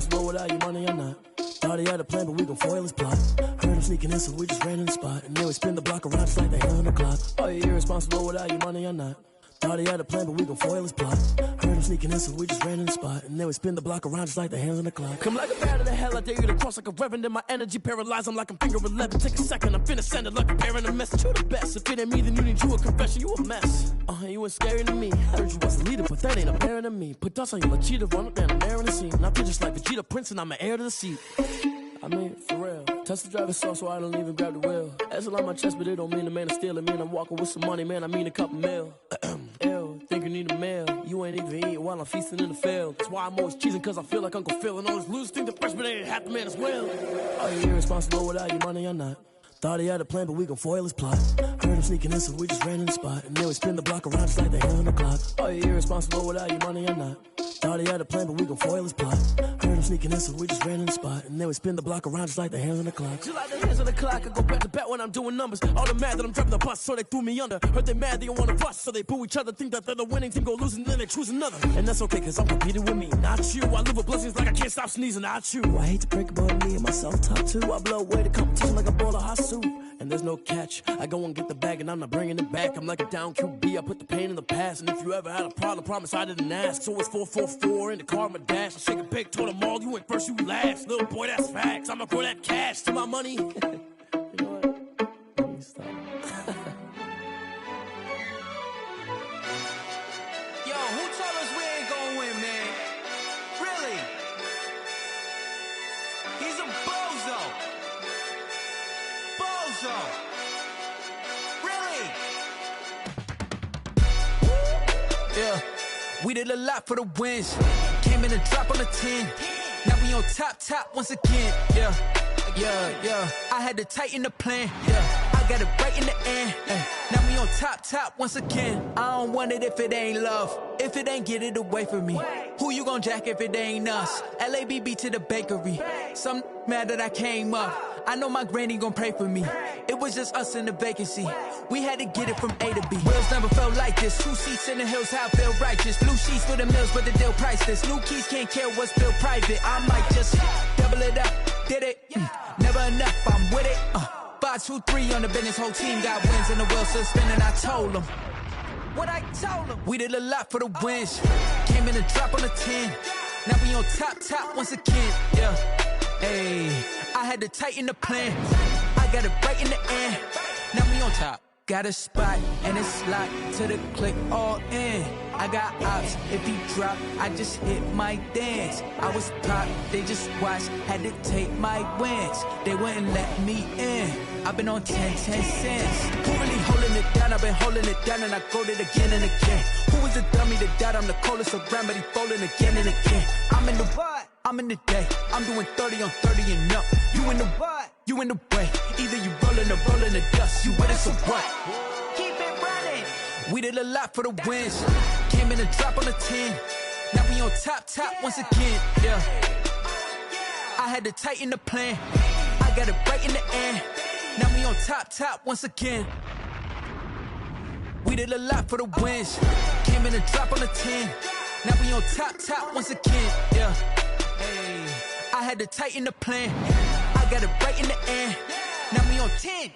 irresponsible without your money or not. Thought he had a plan, but we gon' foil his plot. Heard him sneaking in, so we just ran in the spot. And then we spin the block around just like the hand on the clock. Are you irresponsible without your money or not? Thought he had a plan, but we gon' foil his plot. Heard him sneaking in, so we just ran in the spot. And then we spin the block around just like the hands on the clock. Come like a bat of the hell, I dare you to cross like a reverend. In my energy paralyzed, I'm like I'm finger 11. Take a second, I'm finna send it like a bear in a message. You the best, if it ain't me, then you need you a confession. You a mess, you ain't scary to me. Heard you was a leader, but that ain't apparent to me. Put dust on you like cheetah, run up down the air in the scene. I feel just like Vegeta Prince, and I'm an heir to the seat. I mean, for real. Touch the driver's soft, so I don't even grab the wheel. That's on my chest, but it don't mean the man is stealing. Mean I'm walking with some money, man, I mean a couple mil. Ew, think you need a meal. You ain't even eating while I'm feasting in the field. That's why I'm always cheesing, cause I feel like Uncle Phil. And all this loose think the freshman ain't half the man as well. Are you irresponsible without your money or not? Thought he had a plan, but we gon' foil his plot. Heard him sneaking in, so we just ran in the spot. And then we spin the block around just like the hand on the clock. Are you irresponsible without your money or not? Thought he had a plan, but we gon' foil his plot. Heard him sneaking in, so we just ran in the spot. And then we spin the block around just like the hands on the clock. Just like the hands on the clock, I go back to back when I'm doing numbers. All the mad that I'm driving the bus, so they threw me under. Heard they mad, they don't wanna rush, so they boo each other. Think that they're the winning team, go losing, then they choose another. And that's okay, cause I'm competing with me, not you. I live with blessings like I can't stop sneezing, not you. I hate to break about me and my self-talk too. I blow away the competition like a bowl of hot soup. And there's no catch, I go and get the bag and I'm not bringing it back. I'm like a down QB, I put the pain in the past. And if you ever had a problem, promise I didn't ask. So it's 444 in the car, my dash. I shake a big, told them all, you went first, you last. Little boy, that's facts, I'ma grow that cash to my money. You know what? Let me stop. Yo, who told us we ain't gonna win, man? Really? He's a bozo. Bozo. Really? Yeah. We did a lot for the wins. Came in and drop on the 10. Now we on top once again. Yeah. I had to tighten the plan. Yeah. I got it right in the end. Now we on top once again. I don't want it if it ain't love. If it ain't, get it away from me. Who you gon' jack if it ain't us? LABB to the bakery. Some mad that I came up. I know my granny gon' pray for me. It was just us in the vacancy. We had to get it from A to B. Wheels never felt like this. 2 seats in the hills, how I feel righteous. Blue sheets for the mills, but the deal priceless. New keys can't care what's built private. I might just double it up. Did it? Never enough, I'm with it. 5, 2, 3 on the business. Whole team got wins and the wheels still spinning. I told them what I told them. We did a lot for the wins. Came in and drop on the 10. Now we on top once again. Yeah. Hey, I had to tighten the plan. I got it right in the end. Now we on top. Got a spot and it's locked to the click all in. I got ops, if he drop, I just hit my dance. I was pop, they just watched, had to take my wins. They wouldn't let me in. I've been on 10 cents. Who really holding it down? I've been holding it down and I go it again and again. Who is the dummy that died? I'm the coldest around, but he folding again and again. I'm in the what? I'm in the day. I'm doing 30 on 30 and up. You in the what? You in the way. Either you rolling or rolling the dust. You with us or what? Keep it running. We did a lot for the wins. Came in and drop on the 10. Now we on top once again. Yeah. I had to tighten the plan. I got it right in the end. Now we on top once again. We did a lot for the wins. Came in and drop on the 10. Now we on top once again. Yeah. Hey, I had to tighten the plan. I got it right in the end. Now we on 10.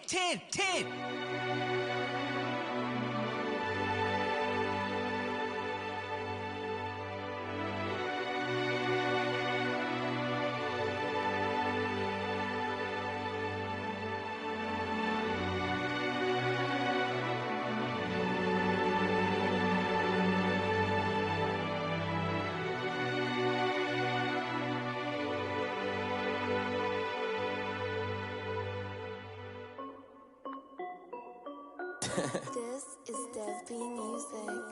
This is Dev B Music.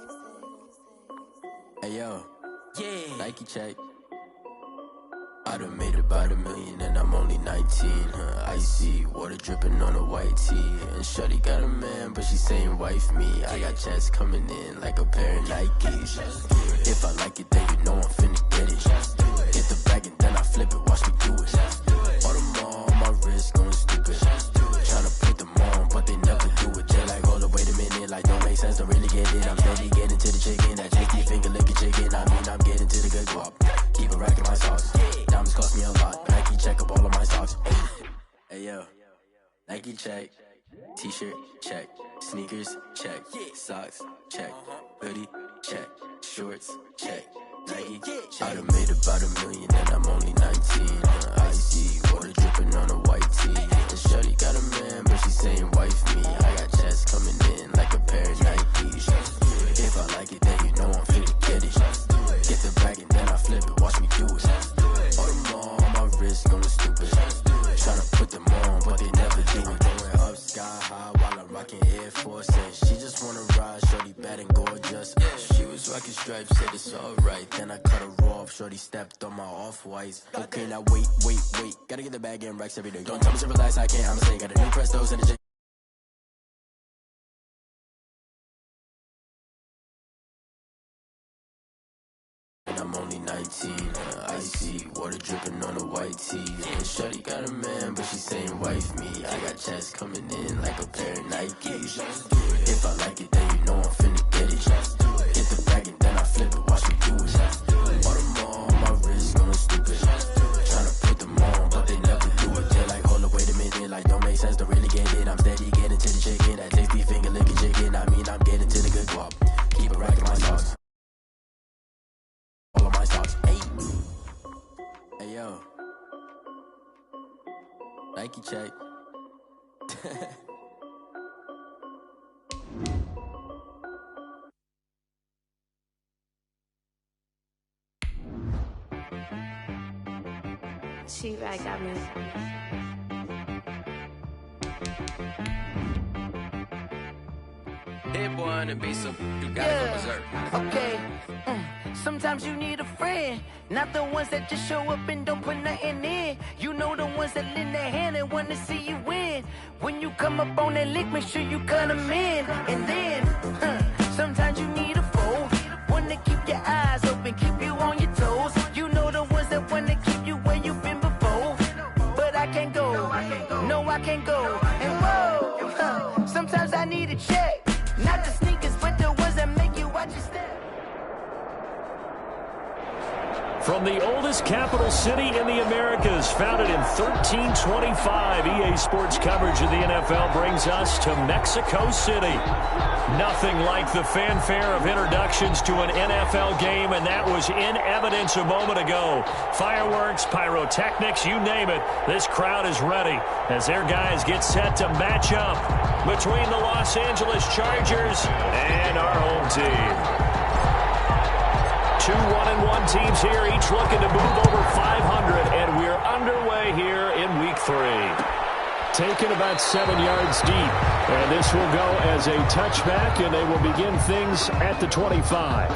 Hey yo, Yeah. Nike check. I done made about $1 million and I'm only 19. Icy water dripping on a white tee. And shorty got a man, but she saying wife me. I got checks coming in like a pair of Nikes. If I like it, then you know I'm finna get it. Hit the bag and then I flip it, watch me do it. All them on my wrist going stupid. Tryna put them on, but they never do it. They're like, hold up, wait a minute, like don't make sense, don't really get it. I'm steady getting to the chicken, that chicky finger licking chicken. I mean, I'm getting to the good guap. Keep a rack in my sauce. Diamonds Nike check, t-shirt check, sneakers check, socks check, hoodie check, shorts check, Nike check. I done made about $1 million and I'm only 19. Icy water dripping on a white tee. And shorty got a man, but she saying wife me. I got checks coming in like a pair of Nikes. If I like it, then you know I'm fit to get it. Get the bag and then I flip it, watch me do it. All them all on my wrist going stupid. Tryna put them on, but they never do it. Going up sky high while I'm rocking Air Force. And she just wanna ride, shorty bad and gorgeous. She was rocking stripes, said it's alright. Then I cut her off, shorty stepped on my off-whites. Okay, now wait. Gotta get the bag and racks every day. Don't tell me to relax, I can't, I'ma say. Got a new Prestos and a J. I'm only 19, icy, water dripping on a white tee. And shorty got a man, but she saying wife me. I got checks coming in like a pair of Nikes. If I like it, then you know I'm finna get it. Get the bag and then I flip it, watch me do it. All them all on my wrist going stupid. Tryna put them on, but they never do it. They're like, hold up, wait a minute, like don't make sense, don't really get it. I'm steady getting to the chicken, that tasty finger licking chicken. I mean, I'm getting to the good guap. Keep it racking my socks. All of my socks. Hey yo, Nike check. She right got me. Hit one and be some. You gotta go berserk. Okay. Sometimes you need a friend, not the ones that just show up and don't put nothing in. You know the ones that lend their hand and want to see you win. When you come up on that lick, make sure you cut them in. And then, sometimes you need a foe, one to keep your eyes open, keep you on your toes. You know the ones that want to keep you where you've been before. But I can't go, no I can't go. And whoa, sometimes I need a check, not the sneakers, but the ones that make you watch your step. From the oldest capital city in the Americas, founded in 1325, EA Sports coverage of the NFL brings us to Mexico City. Nothing like the fanfare of introductions to an NFL game, and that was in evidence a moment ago. Fireworks, pyrotechnics, you name it, this crowd is ready as their guys get set to match up between the Los Angeles Chargers and our home team. Two 1-1 teams here, each looking to move over 500, and we're underway here in Week 3. Taken about 7 yards deep, and this will go as a touchback, and they will begin things at the 25.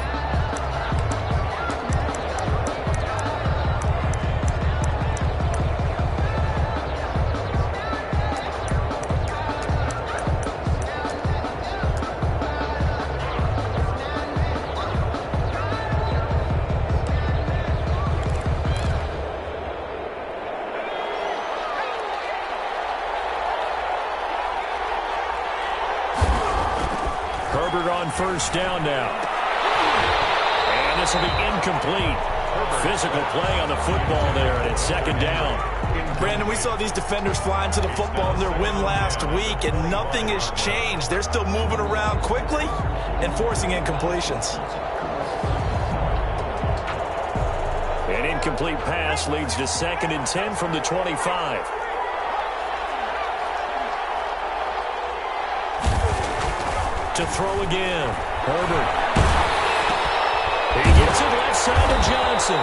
First down now. And this will be incomplete. Physical play on the football there, and it's second down. Brandon, we saw these defenders flying to the football in their win last week, and nothing has changed. They're still moving around quickly and forcing incompletions. An incomplete pass leads to 2nd and 10 from the 25. To throw again. Herbert. He gets it left side to Johnson.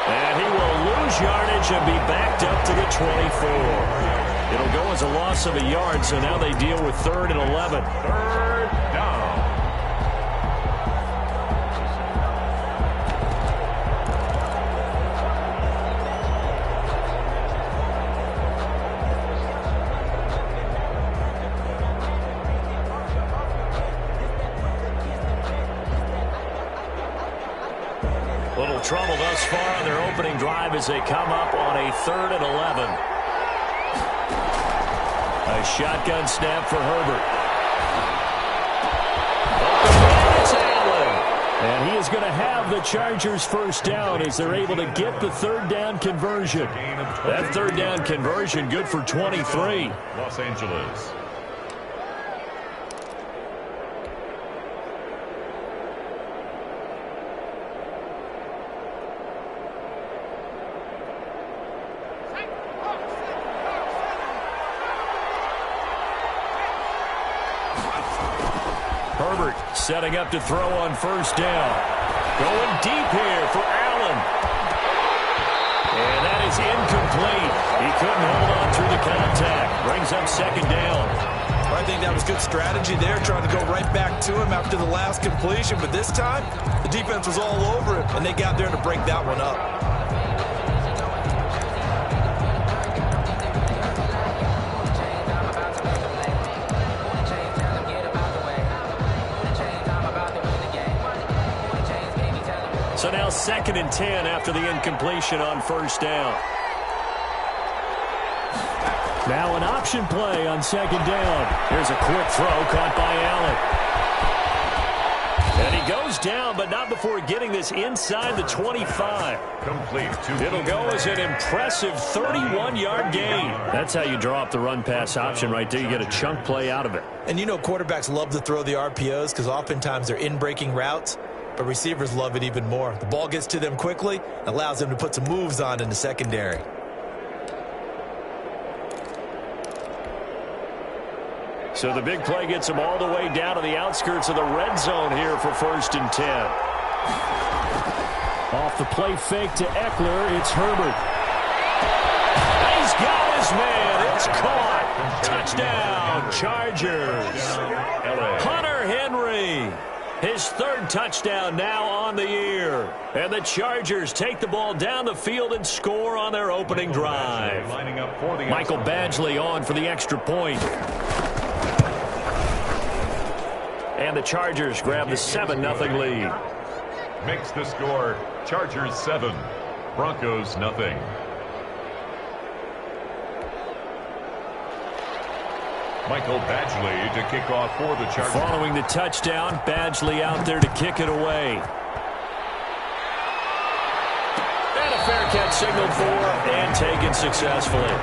And he will lose yardage and be backed up to the 24. It'll go as a loss of a yard, so now they deal with 3rd and 11. 3rd down. Little trouble thus far on their opening drive as they come up on a 3rd and 11. A shotgun snap for Herbert. Open man, it's Allen. And he is going to have the Chargers first down as they're able to get the third down conversion. That third down conversion good for 23. Los Angeles. Herbert setting up to throw on first down. Going deep here for Allen. And that is incomplete. He couldn't hold on through the contact. Brings up second down. Well, I think that was good strategy there, trying to go right back to him after the last completion. But this time, the defense was all over him, and they got there to break that one up. So now 2nd and 10 after the incompletion on first down. Now an option play on 2nd down. Here's a quick throw caught by Allen. And he goes down, but not before getting this inside the 25. Complete. It'll go as an impressive 31-yard gain. That's how you draw up the run-pass option right there. You get a chunk play out of it. And you know quarterbacks love to throw the RPOs because oftentimes they're in-breaking routes. But receivers love it even more. The ball gets to them quickly, allows them to put some moves on in the secondary. So the big play gets them all the way down to the outskirts of the red zone here for 1st and 10. Off the play fake to Eckler, it's Herbert. He's got his man. It's caught. Touchdown, Chargers. Hunter Henry. His 3rd touchdown now on the year. And the Chargers take the ball down the field and score on their opening drive. Michael Badgley on for the extra point. And the Chargers grab the 7-0 lead. Makes the score Chargers 7, Broncos nothing. Michael Badgley to kick off for the Chargers. Following the touchdown, Badgley out there to kick it away. And a fair catch signaled for and taken successfully.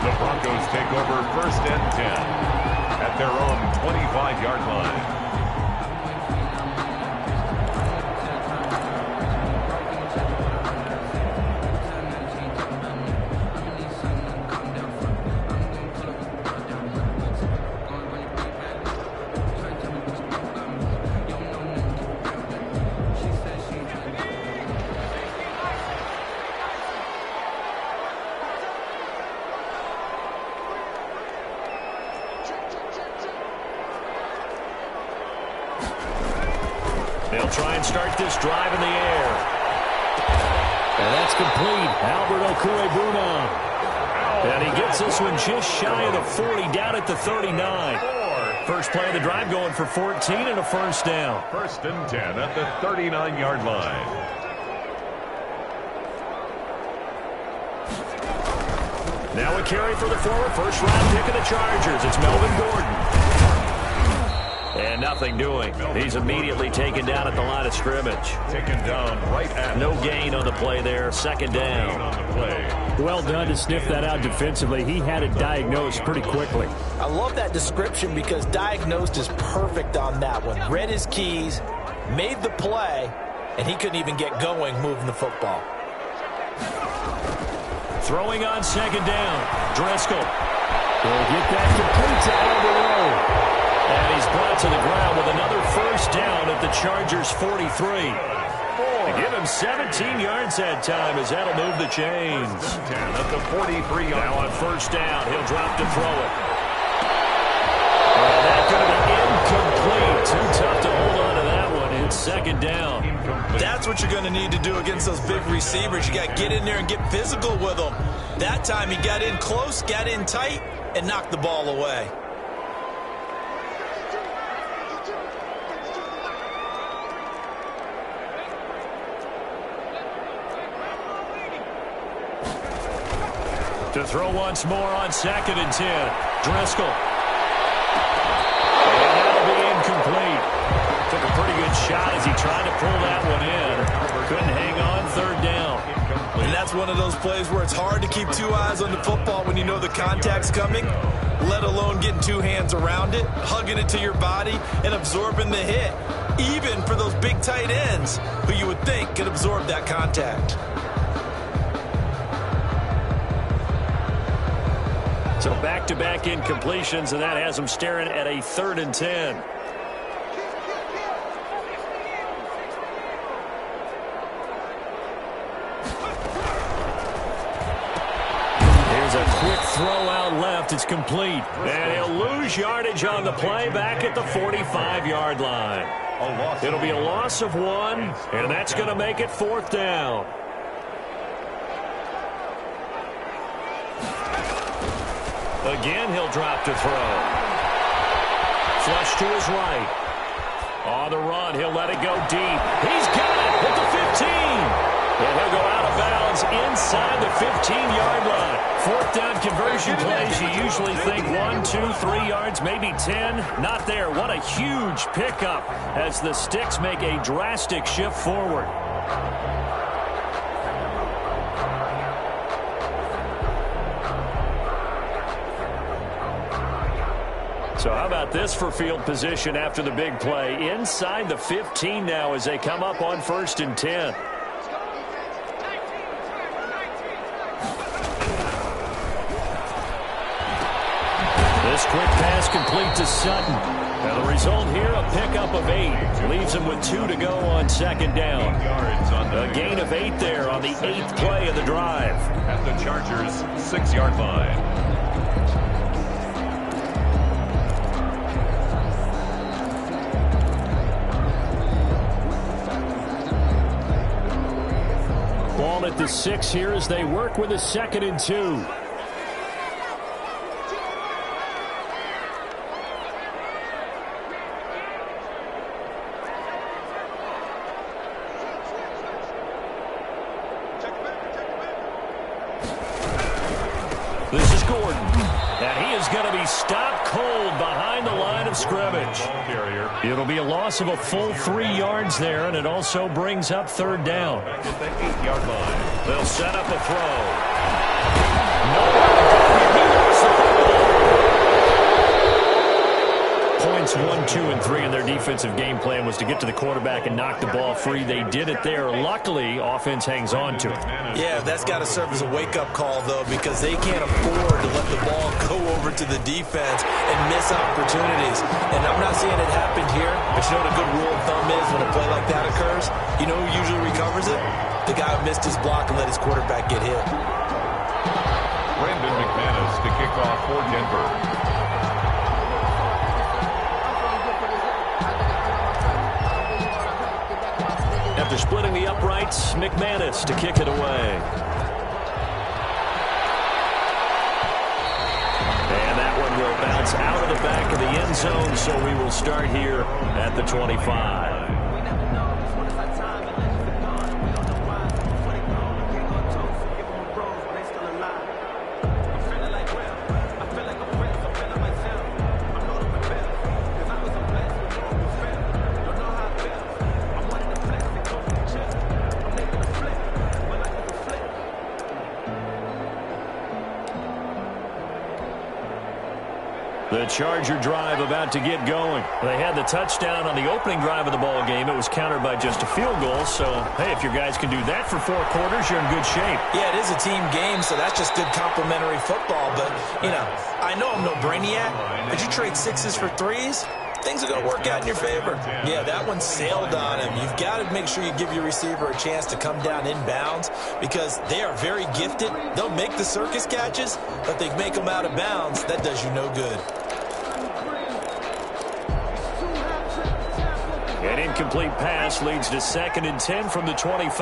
The Broncos take over 1st and 10 at their own 25-yard line. They'll try and start this drive in the air. And that's complete. Albert Okwuegbunam. And he gets this one just shy of the 40, down at the 39. First play of the drive going for 14 and a first down. 1st and 10 at the 39-yard line. Now a carry for the former first-round pick of the Chargers. It's Melvin Gordon. And nothing doing. He's immediately taken down at the line of scrimmage. Taken down right at no gain on the play there. 2nd down. On the play. Well done to sniff that out defensively. He had it diagnosed pretty quickly. I love that description because diagnosed is perfect on that one. Read his keys, made the play, and he couldn't even get going moving the football. Throwing on 2nd down. Driscoll. Will get that complete to Alvarado. And he's brought to the ground with another first down at the Chargers' 43. To give him 17 yards that time as that'll move the chains. 10 at the 43-yard line. Now on first down, he'll drop to throw it. And that's going to be incomplete. Too tough to hold on to that one. It's 2nd down. That's what you're going to need to do against those big receivers. You got to get in there and get physical with them. That time he got in close, got in tight, and knocked the ball away. To throw once more on 2nd and 10. Driscoll. And that'll be incomplete. Took a pretty good shot as he tried to pull one of those plays where it's hard to keep two eyes on the football when you know the contact's coming, let alone getting two hands around it, hugging it to your body, and absorbing the hit, even for those big tight ends who you would think could absorb that contact. So back-to-back incompletions, and that has them staring at a 3rd and 10. Here's a quick throw out left. It's complete. And he'll lose yardage on the play back at the 45-yard line. It'll be a loss of 1, and that's going to make it 4th down. Again, he'll drop to throw. Flush to his right. On the run, he'll let it go deep. He's got it at the 15. And he'll go out of bounds inside the 15-yard line. 4th down conversion plays, you usually think 1, 2, 3 yards, maybe 10. Not there. What a huge pickup as the Sticks make a drastic shift forward. So how about this for field position after the big play? Inside the 15 now as they come up on 1st and 10. This quick pass complete to Sutton. And the result here, a pickup of 8. Leaves him with 2 to go on 2nd down. A gain of 8 there on the 8th play of the drive. At the Chargers' 6-yard line. Ball at the 6 here as they work with a 2nd and 2. This is Gordon. And he is going to be stopped cold behind the line of scrimmage. It'll be a loss of a full 3 yards there, and it also brings up 3rd down. At the 8-yard line. They'll set up a throw. He lost the football. Points 1, 2, and 3 in their defensive game plan was to get to the quarterback and knock the ball free. They did it there. Luckily, offense hangs on to it. Yeah, that's got to serve as a wake-up call, though, because they can't afford to let the ball go over to the defense and miss opportunities. And I'm not seeing it happen here, but you know what a good rule of thumb is when a play like that occurs? You know who usually recovers it? The guy who missed his block and let his quarterback get hit. Brandon McManus to kick off for Denver. After splitting the uprights, McManus to kick it away. And that one will bounce out of the back of the end zone, so we will start here at the 25. The Charger drive about to get going. They had the touchdown on the opening drive of the ball game. It was countered by just a field goal. So, hey, if your guys can do that for 4 quarters, you're in good shape. Yeah, it is a team game, so that's just good complimentary football. But, you know, I know I'm no brainiac, but you trade 6s for 3s, things are going to work out in your favor. Yeah, that one sailed on him. You've got to make sure you give your receiver a chance to come down inbounds because they are very gifted. They'll make the circus catches, but they make them out of bounds. That does you no good. An incomplete pass leads to 2nd and 10 from the 25.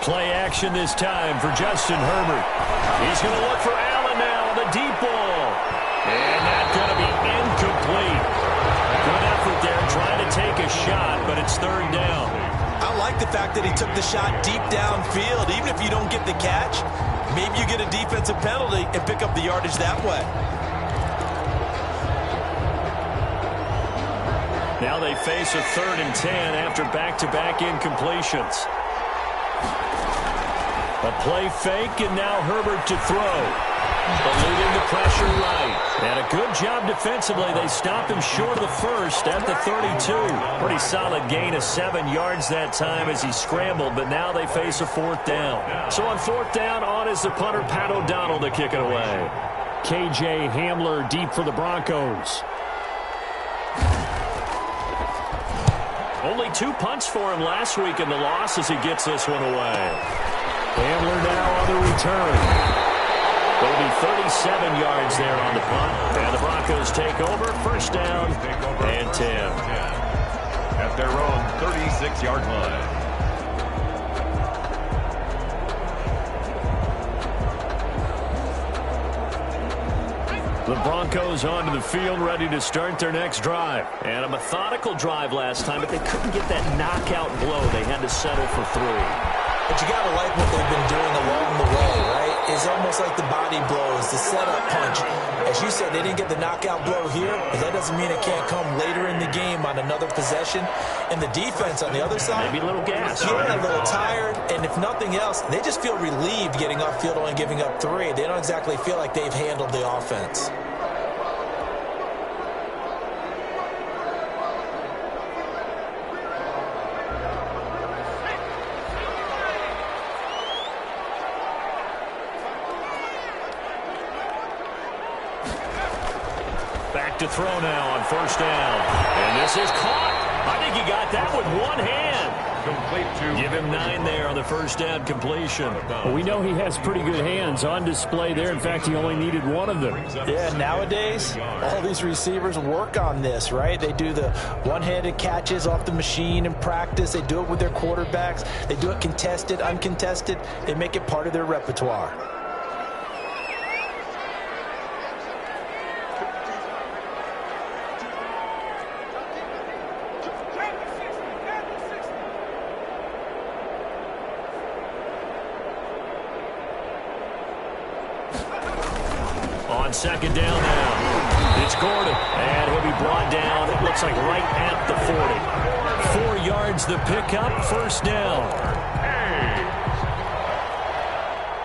Play action this time for Justin Herbert. He's going to look for Allen now on the deep ball. And that's going to be incomplete. Good effort there trying to take a shot, but it's 3rd down. I like the fact that he took the shot deep downfield. Even if you don't get the catch, maybe you get a defensive penalty and pick up the yardage that way. Now they face a 3rd and 10 after back-to-back incompletions. A play fake, and now Herbert to throw. Eluding the pressure right. And a good job defensively. They stop him short of the first at the 32. Pretty solid gain of 7 yards that time as he scrambled, but now they face a 4th down. So on 4th down, on is the punter, Pat O'Donnell, to kick it away. KJ Hamler deep for the Broncos. Only 2 punts for him last week in the loss as he gets this one away. Hamler now on the return. It'll be 37 yards there on the punt. And the Broncos take over. 1st down and 10. At their own 36-yard line. The Broncos onto the field, ready to start their next drive. And a methodical drive last time, but they couldn't get that knockout blow. They had to settle for 3. But you got to like what they've been doing along the way, right? It's almost like the body blows, the setup punch. As you said, they didn't get the knockout blow here, but that doesn't mean it can't come later in the game on another possession. And the defense on the other side, maybe a little gas. Yeah, a little tired. And if nothing else, they just feel relieved getting upfield only giving up 3. They don't exactly feel like they've handled the offense. To throw now on 1st down. And this is caught. I think he got that with one hand. Complete to Give him 9 there on the 1st down completion. Well, we know he has pretty good hands on display there. In fact, he only needed 1 of them. Yeah, nowadays, all these receivers work on this, right? They do the one-handed catches off the machine in practice. They do it with their quarterbacks. They do it contested, uncontested. They make it part of their repertoire. On 2nd down now, it's Gordon, and he'll be brought down, it looks like right at the 40. 4 yards the pickup, 1st down.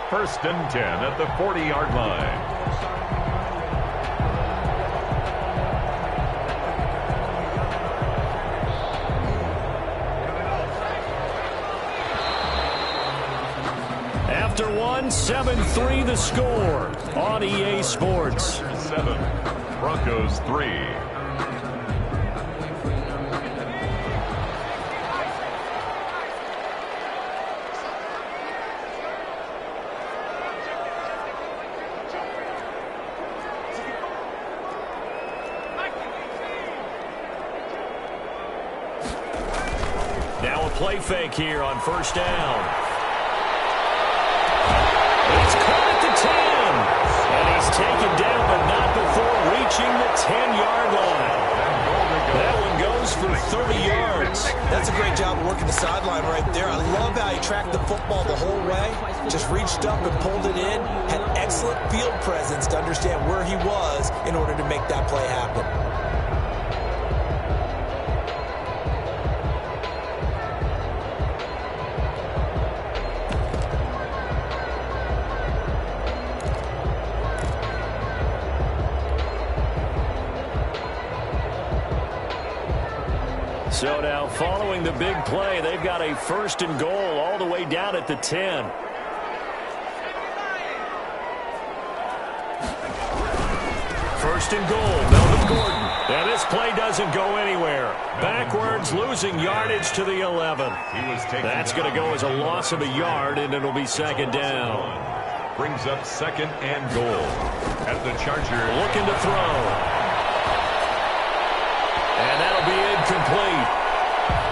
1st and 10 at the 40-yard line. After 1, 7-3 the score on EA Sports. 7, Broncos 3. Now a play fake here on 1st down. It's caught at the 10. And he's taken down, but not before reaching the 10-yard line. That one goes for 30 yards. That's a great job of working the sideline right there. I love how he tracked the football the whole way. Just reached up and pulled it in. Had excellent field presence to understand where he was in order to make that play happen. So now following the big play, they've got a 1st and goal all the way down at the 10. First and goal, Melvin Gordon. And this play doesn't go anywhere. Backwards, losing yardage to the 11. That's going to go as a loss of a yard, and it'll be 2nd down. Brings up 2nd and goal at the Chargers. Looking to throw. And that'll be incomplete.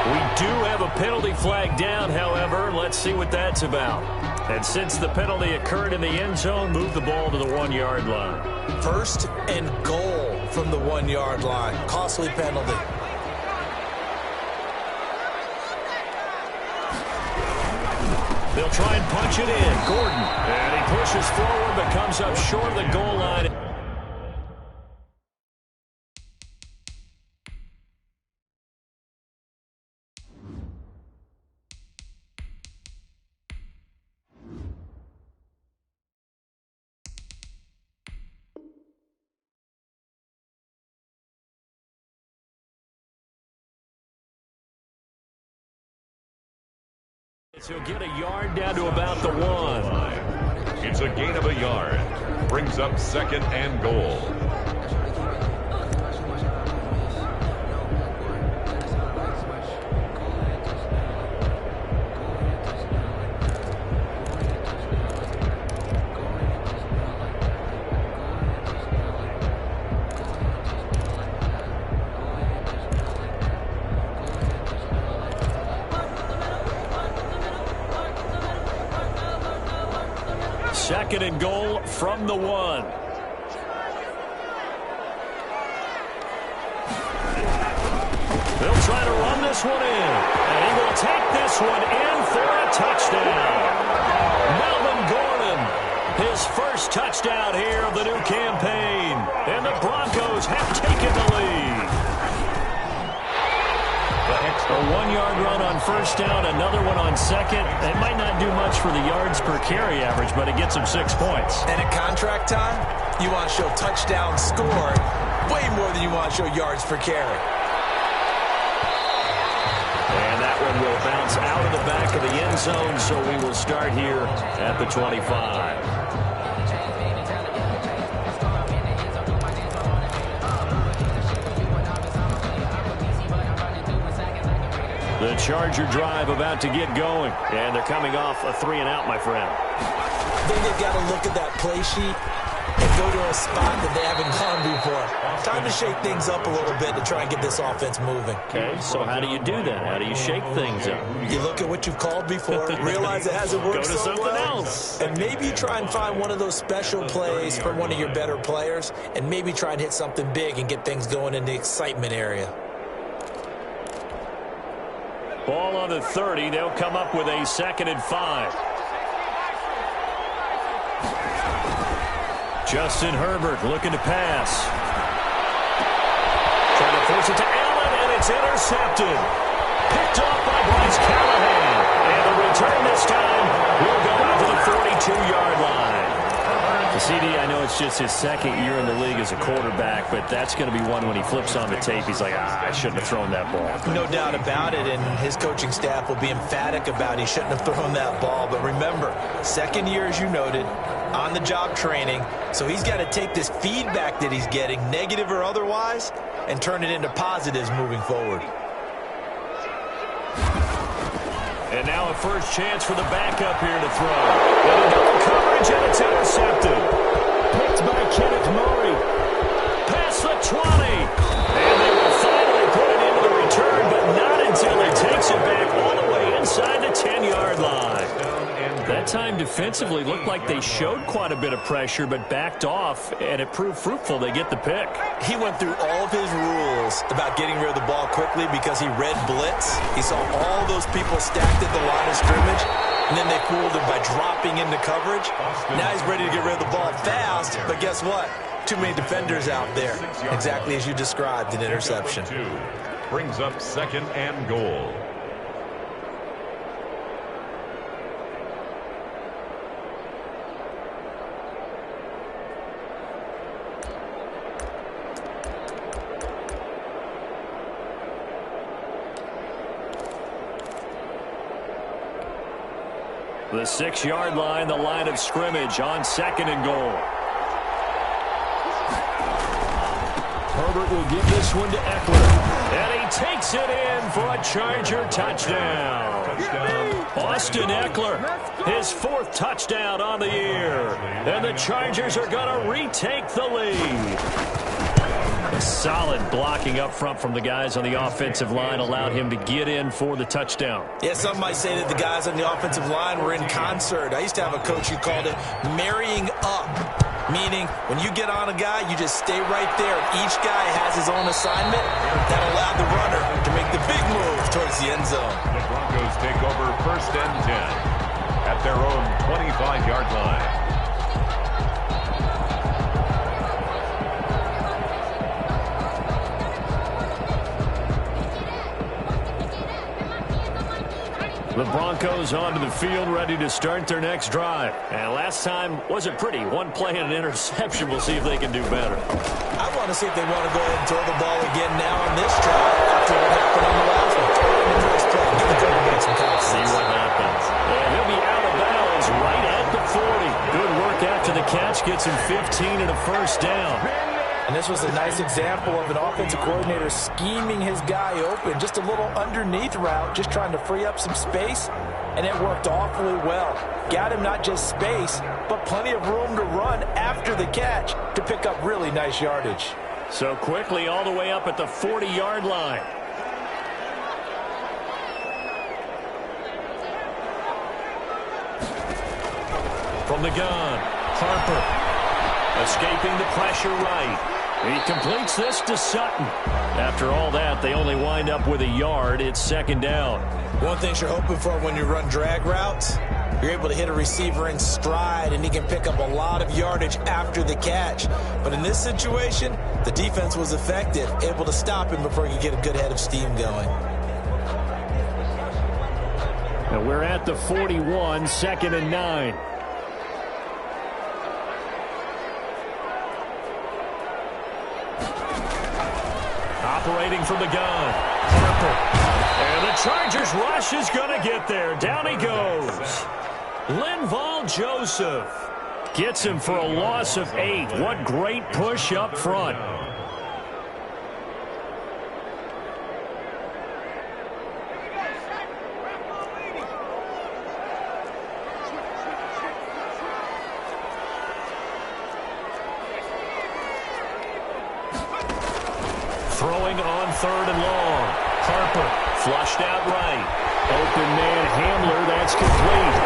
We do have a penalty flag down, however. Let's see what that's about. And since the penalty occurred in the end zone, move the ball to the 1-yard line. 1st and goal from the 1-yard line. Costly penalty. They'll try and punch it in. Gordon. And he pushes forward but comes up short of the goal line. He'll get a yard down to about the 1. It's a gain of a yard. Brings up 2nd and goal. Second and goal from the 1. They'll try to run this one in. And he will take this one in for a touchdown. Melvin Gordon, his first touchdown here of the new campaign. And the Broncos have taken the lead. A 1-yard run on first down, another one on second. It might not do much for the yards per carry average, but it gets him 6 points. And at contract time, you want to show touchdown scored way more than you want to show yards per carry. And that one will bounce out of the back of the end zone, so we will start here at the 25. The Charger drive about to get going. And they're coming off a 3-and-out, my friend. I think they've got to look at that play sheet and go to a spot that they haven't gone before. Time to shake things up a little bit to try and get this offense moving. Okay, so how do you do that? How do you shake things up? You look at what you've called before, realize it hasn't worked Go to so something well, else. and maybe you try and find one of those special plays from one of your better players, and maybe try and hit something big and get things going in the excitement area. Ball on the 30. They'll come up with a 2nd and 5. Justin Herbert looking to pass. Trying to force it to Allen, and it's intercepted. Picked off by Bryce Callahan. And the return this time will go out to the 42-yard line. The CD, I know it's just his 2nd year in the league as a quarterback, but that's going to be one when he flips on the tape. He's like, I shouldn't have thrown that ball. No doubt about it, and his coaching staff will be emphatic about he shouldn't have thrown that ball. But remember, 2nd year, as you noted, on-the-job training, so he's got to take this feedback that he's getting, negative or otherwise, and turn it into positives moving forward. And now a first chance for the backup here to throw. And a double coverage, and it's intercepted. Picked by Kenneth Murray. Past the 20. And they will finally put it into the return, but not until he takes it back all the way inside the 10-yard line. That time defensively looked like they showed quite a bit of pressure, but backed off, and it proved fruitful. They get the pick. He went through all of his rules about getting rid of the ball quickly because he read blitz. He saw all those people stacked at the line of scrimmage, and then they fooled him by dropping into coverage. Now he's ready to get rid of the ball fast, but guess what? Too many defenders out there. Exactly as you described, an interception. Brings up 2nd and goal. The 6-yard line, the line of scrimmage on 2nd and goal. Herbert will give this one to Eckler. And he takes it in for a Charger touchdown. Austin Eckler, his 4th touchdown on the year. And the Chargers are going to retake the lead. Solid blocking up front from the guys on the offensive line allowed him to get in for the touchdown. Yeah, some might say that the guys on the offensive line were in concert. I used to have a coach who called it marrying up, meaning when you get on a guy, you just stay right there. Each guy has his own assignment that allowed the runner to make the big move towards the end zone. The Broncos take over 1st and 10 at their own 25-yard line. The Broncos onto the field, ready to start their next drive. And last time wasn't pretty. One play and an interception. We'll see if they can do better. I want to see if they want to go ahead and throw the ball again now on this drive after what happened on the last one. Nice play. Give the quarterback some confidence. See what happens. the catch, gets him 15 and a first down. And this was a nice example of an offensive coordinator scheming his guy open. Just a little underneath route, just trying to free up some space, and it worked awfully well. Got him not just space, but plenty of room to run after the catch to pick up really nice yardage. So quickly all the way up at the 40-yard line. From the gun, Harper. Escaping the pressure right. He completes this to Sutton. After all that, they only wind up with a yard. It's second down. One thing you're hoping for when you run drag routes, you're able to hit a receiver in stride, and he can pick up a lot of yardage after the catch. But in this situation, the defense was effective, able to stop him before he could get a good head of steam going. And we're at the 41, 2nd and 9. Operating from the gun, Harper. And the Chargers rush is going to get there. Down he goes. Linval Joseph gets him for a loss of 8. What great push up front. Throwing on 3rd and long. Harper flushed out right. Open man Hamler, that's complete.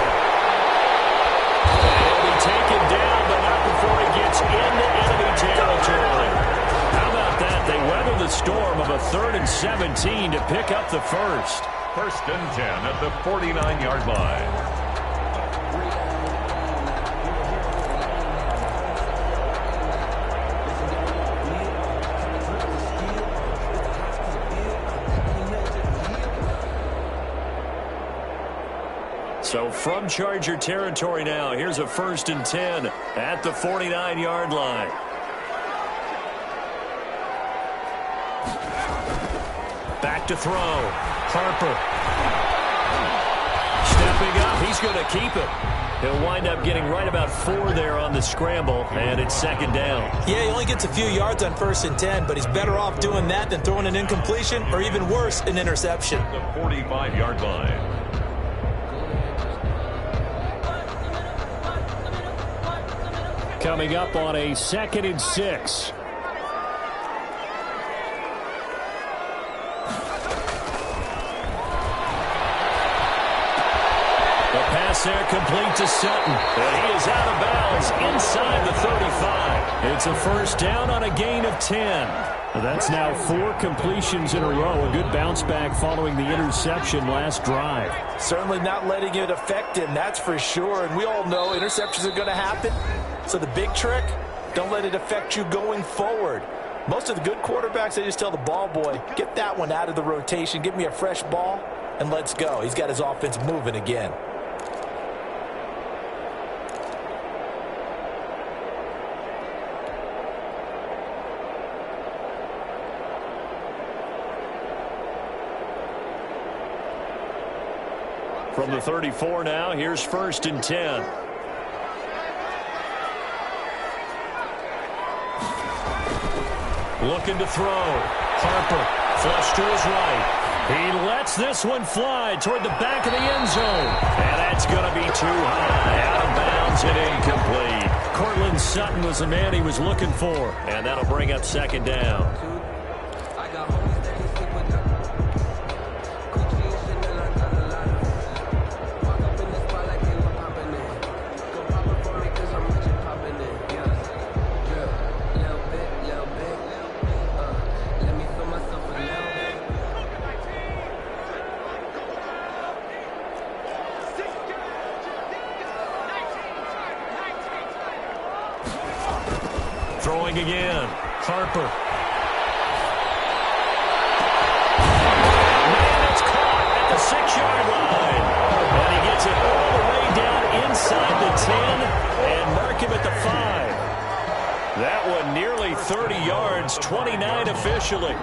And he'll be taken down, but not before he gets into enemy territory. How about that? They weather the storm of a 3rd and 17 to pick up the first. 1st and 10 at the 49-yard line. So from Charger territory now, here's a 1st and 10 at the 49-yard line. Back to throw. Harper. Stepping up. He's going to keep it. He'll wind up getting right about 4 there on the scramble, and it's 2nd down. Yeah, he only gets a few yards on 1st and 10, but he's better off doing that than throwing an incompletion or even worse, an interception. The 45-yard line. Coming up on a 2nd and 6. The pass there complete to Sutton. And he is out of bounds inside the 35. It's a 1st down on a gain of 10. That's now 4 completions in a row. A good bounce back following the interception last drive. Certainly not letting it affect him, that's for sure. And we all know interceptions are going to happen. So the big trick, don't let it affect you going forward. Most of the good quarterbacks, they just tell the ball boy, get that one out of the rotation, give me a fresh ball, and let's go. He's got his offense moving again. From the 34 now, here's 1st and 10. Looking to throw. Harper, flush to his right. He lets this one fly toward the back of the end zone. And that's going to be too high. Out of bounds and incomplete. Cortland Sutton was the man he was looking for. And that'll bring up 2nd down. Throwing again. Harper. Man, it's caught at the 6-yard line. And he gets it all the way down inside the 10 and mark him at the 5. That one nearly 30 yards, 29 officially.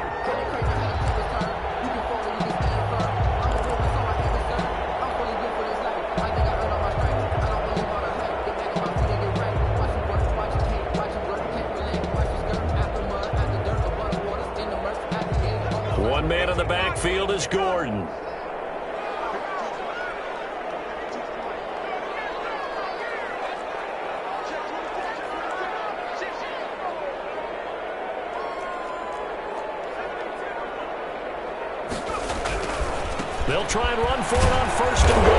One man in the backfield is Gordon. They'll try and run for it on first and goal.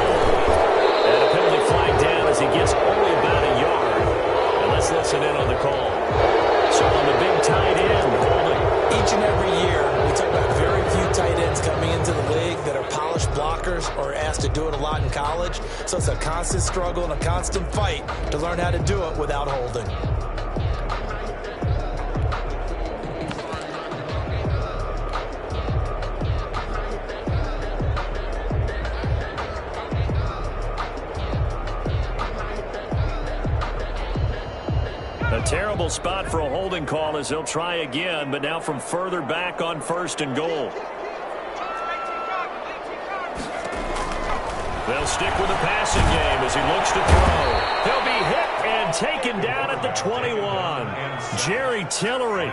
And a penalty flag down as he gets only about a yard. And let's listen in on the call. So on the big tight end, holding. Each and every year, we talk about very few tight ends coming into the league that are polished blockers or asked to do it a lot in college. So it's a constant struggle and a constant fight to learn how to do it without holding. Terrible spot for a holding call as he'll try again, but now from further back on first and goal. They'll stick with the passing game as he looks to throw. He'll be hit and taken down at the 21. Jerry Tillery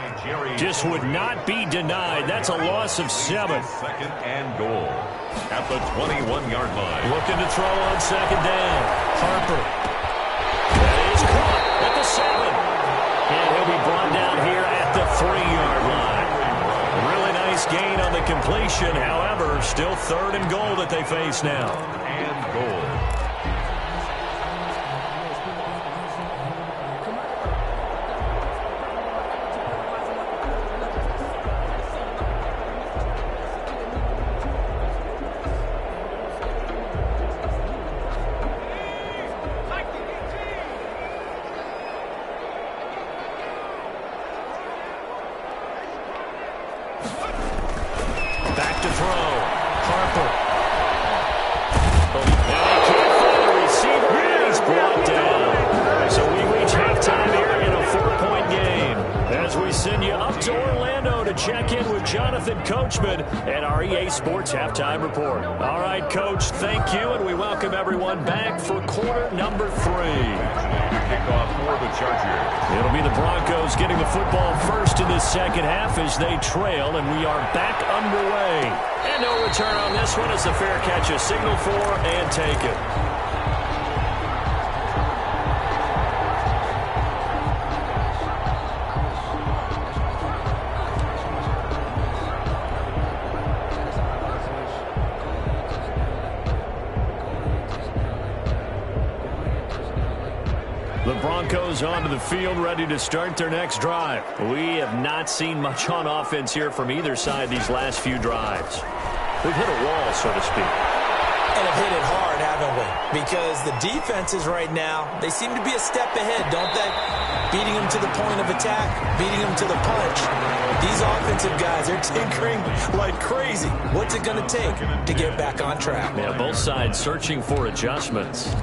just would not be denied. That's a loss of 7. Second and goal at the 21-yard line. Looking to throw on second down. Harper. That is caught at the 7. And he'll be brought down here at the 3-yard line. Really nice gain on the completion. However, still third and goal that they face now. And goal. Back to throw. Harper. And he can't find a receiver, and he's brought down. So we reach halftime here in a 4-point game as we send you up to Orlando to check in with Jonathan Coachman at our EA Sports Halftime Report. All right, Coach, thank you, and we welcome everyone back for quarter number 3. Kickoff for the Chargers. It'll be the Broncos getting the football first in this second half as they trail, and we are back underway. And no return on this one as the fair catch is signaled for and taken. The Broncos onto the field, ready to start their next drive. We have not seen much on offense here from either side these last few drives. We've hit a wall, so to speak. And have hit it hard, haven't we? Because the defenses right now, they seem to be a step ahead, don't they? Beating them to the point of attack, beating them to the punch. These offensive guys are tinkering like crazy. What's it going to take to get back on track? Yeah, both sides searching for adjustments.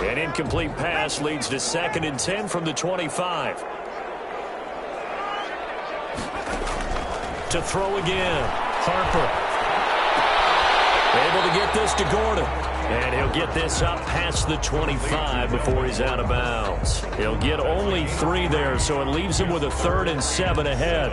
An incomplete pass leads to 2nd and 10 from the 25. To throw again. Harper. Able to get this to Gordon. And he'll get this up past the 25 before he's out of bounds. He'll get only 3 there, so it leaves him with a 3rd and 7 ahead.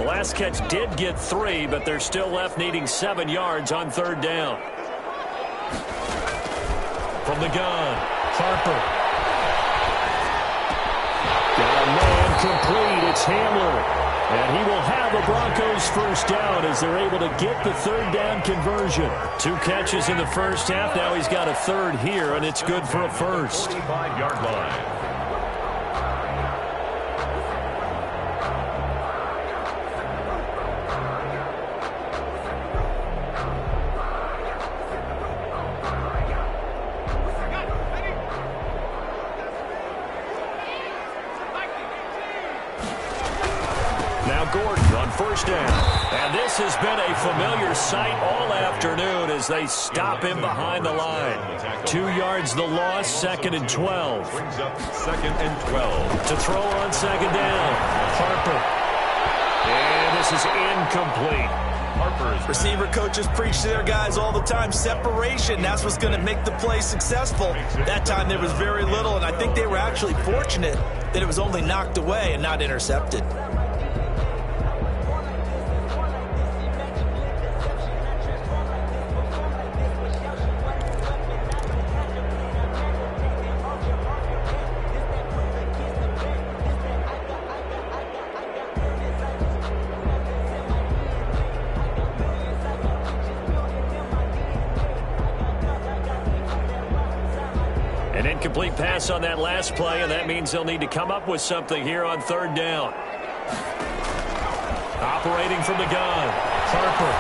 Last catch did get 3, but they're still left needing 7 yards on 3rd down. From the gun, Harper. Got a man complete. It's Hamler. And he will have a Broncos first down as they're able to get the 3rd down conversion. 2 catches in the first half. Now he's got a 3rd here, and it's good for a first. 45-yard line. Now Gordon on first down. And this has been a familiar sight all afternoon as they stop him behind the line. 2 yards the loss, 2nd and 12. Brings up 2nd and 12. To throw on 2nd down, Harper. And this is incomplete. Receiver coaches preach to their guys all the time. Separation, that's what's going to make the play successful. That time there was very little, and I think they were actually fortunate that it was only knocked away and not intercepted. An incomplete pass on that last play, and that means they'll need to come up with something here on 3rd down. Operating from the gun, Harper.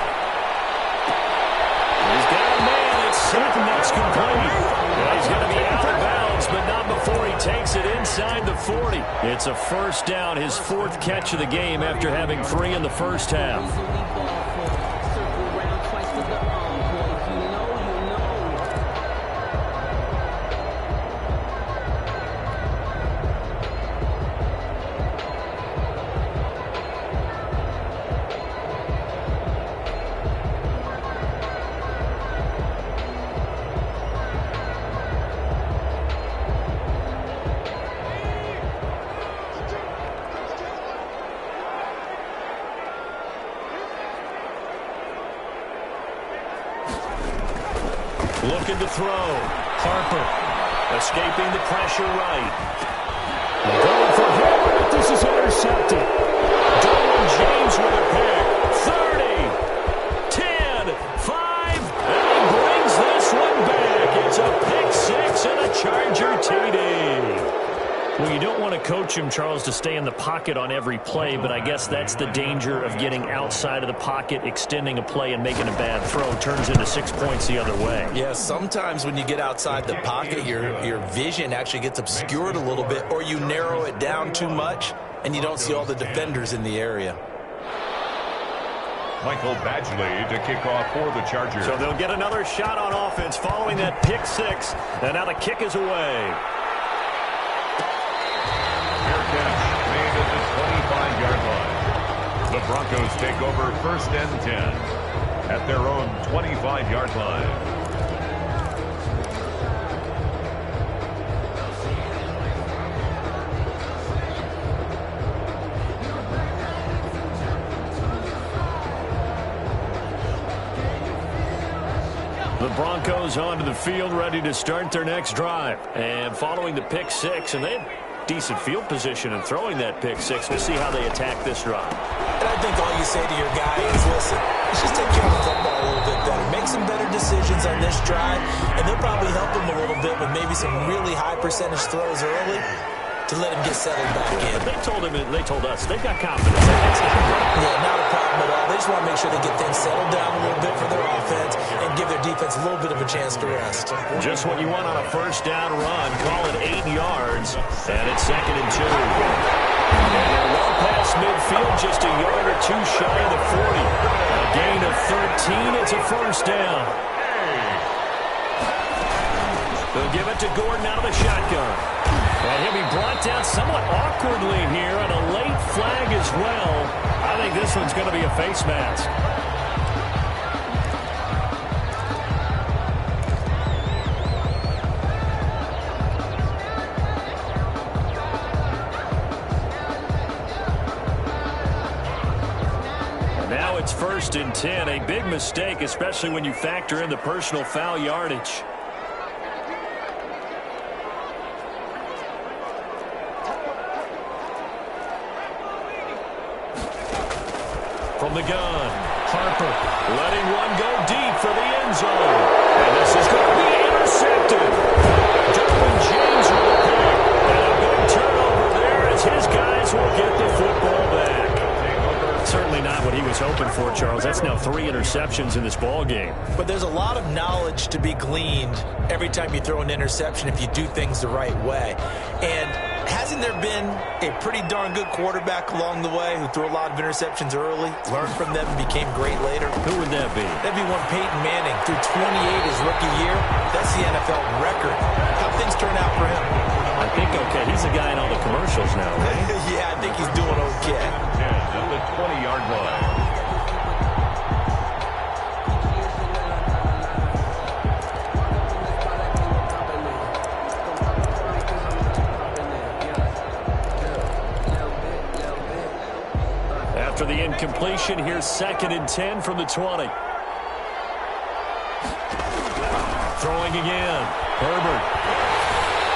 He's got a man. It's set, and that's complete. Well, he's going to be out of bounds, but not before he takes it inside the 40. It's a 1st down, his 4th catch of the game after having 3 in the first half. Looking to throw. Harper escaping the pressure right. Going for him, but this is intercepted. Derwin James with a pick. 30, 10, 5, and he brings this one back. It's a pick 6 and a Charger TD. Well, you don't want to coach him, Charles, to stay in the pocket on every play, but I guess that's the danger of getting outside of the pocket, extending a play, and making a bad throw. Turns into 6 points the other way. Yeah, sometimes when you get outside the pocket, your vision actually gets obscured a little bit, or you narrow it down too much, and you don't see all the defenders in the area. Michael Badgley to kick off for the Chargers. So they'll get another shot on offense following that pick 6, and now the kick is away. Catch made at the 25-yard line. The Broncos take over 1st and 10 at their own 25-yard line. The Broncos onto the field, ready to start their next drive. And following the pick 6, and they had decent field position in throwing that pick 6. We'll see how they attack this drive. And I think all you say to your guy is, listen, let's just take care of the football a little bit better. Make some better decisions on this drive, and they'll probably help him a little bit with maybe some really high percentage throws early to let him get settled back in. But they told us they've got confidence. Yeah, not a problem at all. They just want to make sure they get things settled down a little bit for their offense and give their defense a little bit of a chance to rest. Just what you want on a 1st down run. Call it 8 yards, and it's 2nd and 2. And well past midfield, just a yard or 2 shy of the 40. A gain of 13. It's a 1st down. They'll give it to Gordon out of the shotgun. And he'll be brought down somewhat awkwardly here on a late flag as well. I think this one's going to be a face mask. And now it's 1st and 10. A big mistake, especially when you factor in the personal foul yardage. From the gun, Harper letting one go deep for the end zone. And this is going to be intercepted. Derwin James with a pick. And a big turnover there as his guys will get the football back. Certainly not what he was hoping for, Charles. That's now 3 interceptions in this ball game. But there's a lot of knowledge to be gleaned every time you throw an interception if you do things the right way. And Hasn't there been a pretty darn good quarterback along the way who threw a lot of interceptions early, learned from them, and became great later? Who would that be? That'd be one Peyton Manning. Threw 28 his rookie year. That's the NFL record. How things turn out for him? I think okay. He's a guy in all the commercials now, right? Yeah, I think he's doing okay. At the 20-yard line. After the incompletion, here's 2nd and 10 from the 20. Throwing again. Herbert.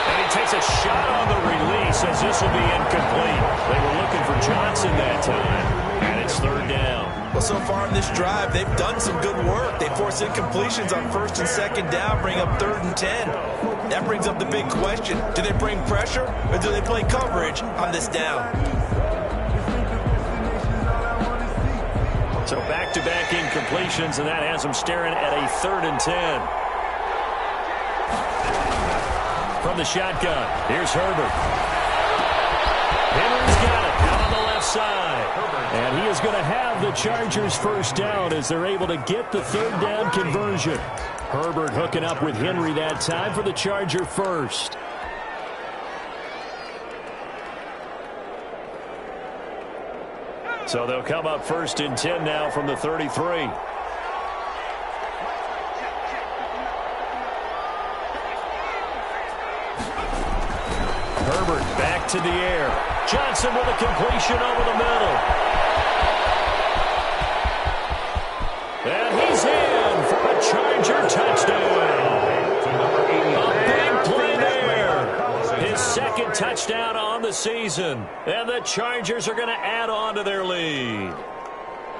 And he takes a shot on the release as this will be incomplete. They were looking for Johnson that time. And it's 3rd down. Well, so far in this drive, they've done some good work. They force incompletions on 1st and 2nd down, bring up 3rd and 10. That brings up the big question. Do they bring pressure or do they play coverage on this down? So back-to-back incompletions, and that has them staring at a 3rd and 10. From the shotgun, here's Herbert. Henry's got it out on the left side. And he is going to have the Chargers first down as they're able to get the 3rd down conversion. Herbert hooking up with Henry that time for the Charger first. So they'll come up 1st and 10 now from the 33. Herbert back to the air. Johnson with a completion over the middle. And he's in for a Charger touchdown. A big play there. His 2nd touchdown on the season. And the Chargers are going to add on to their lead.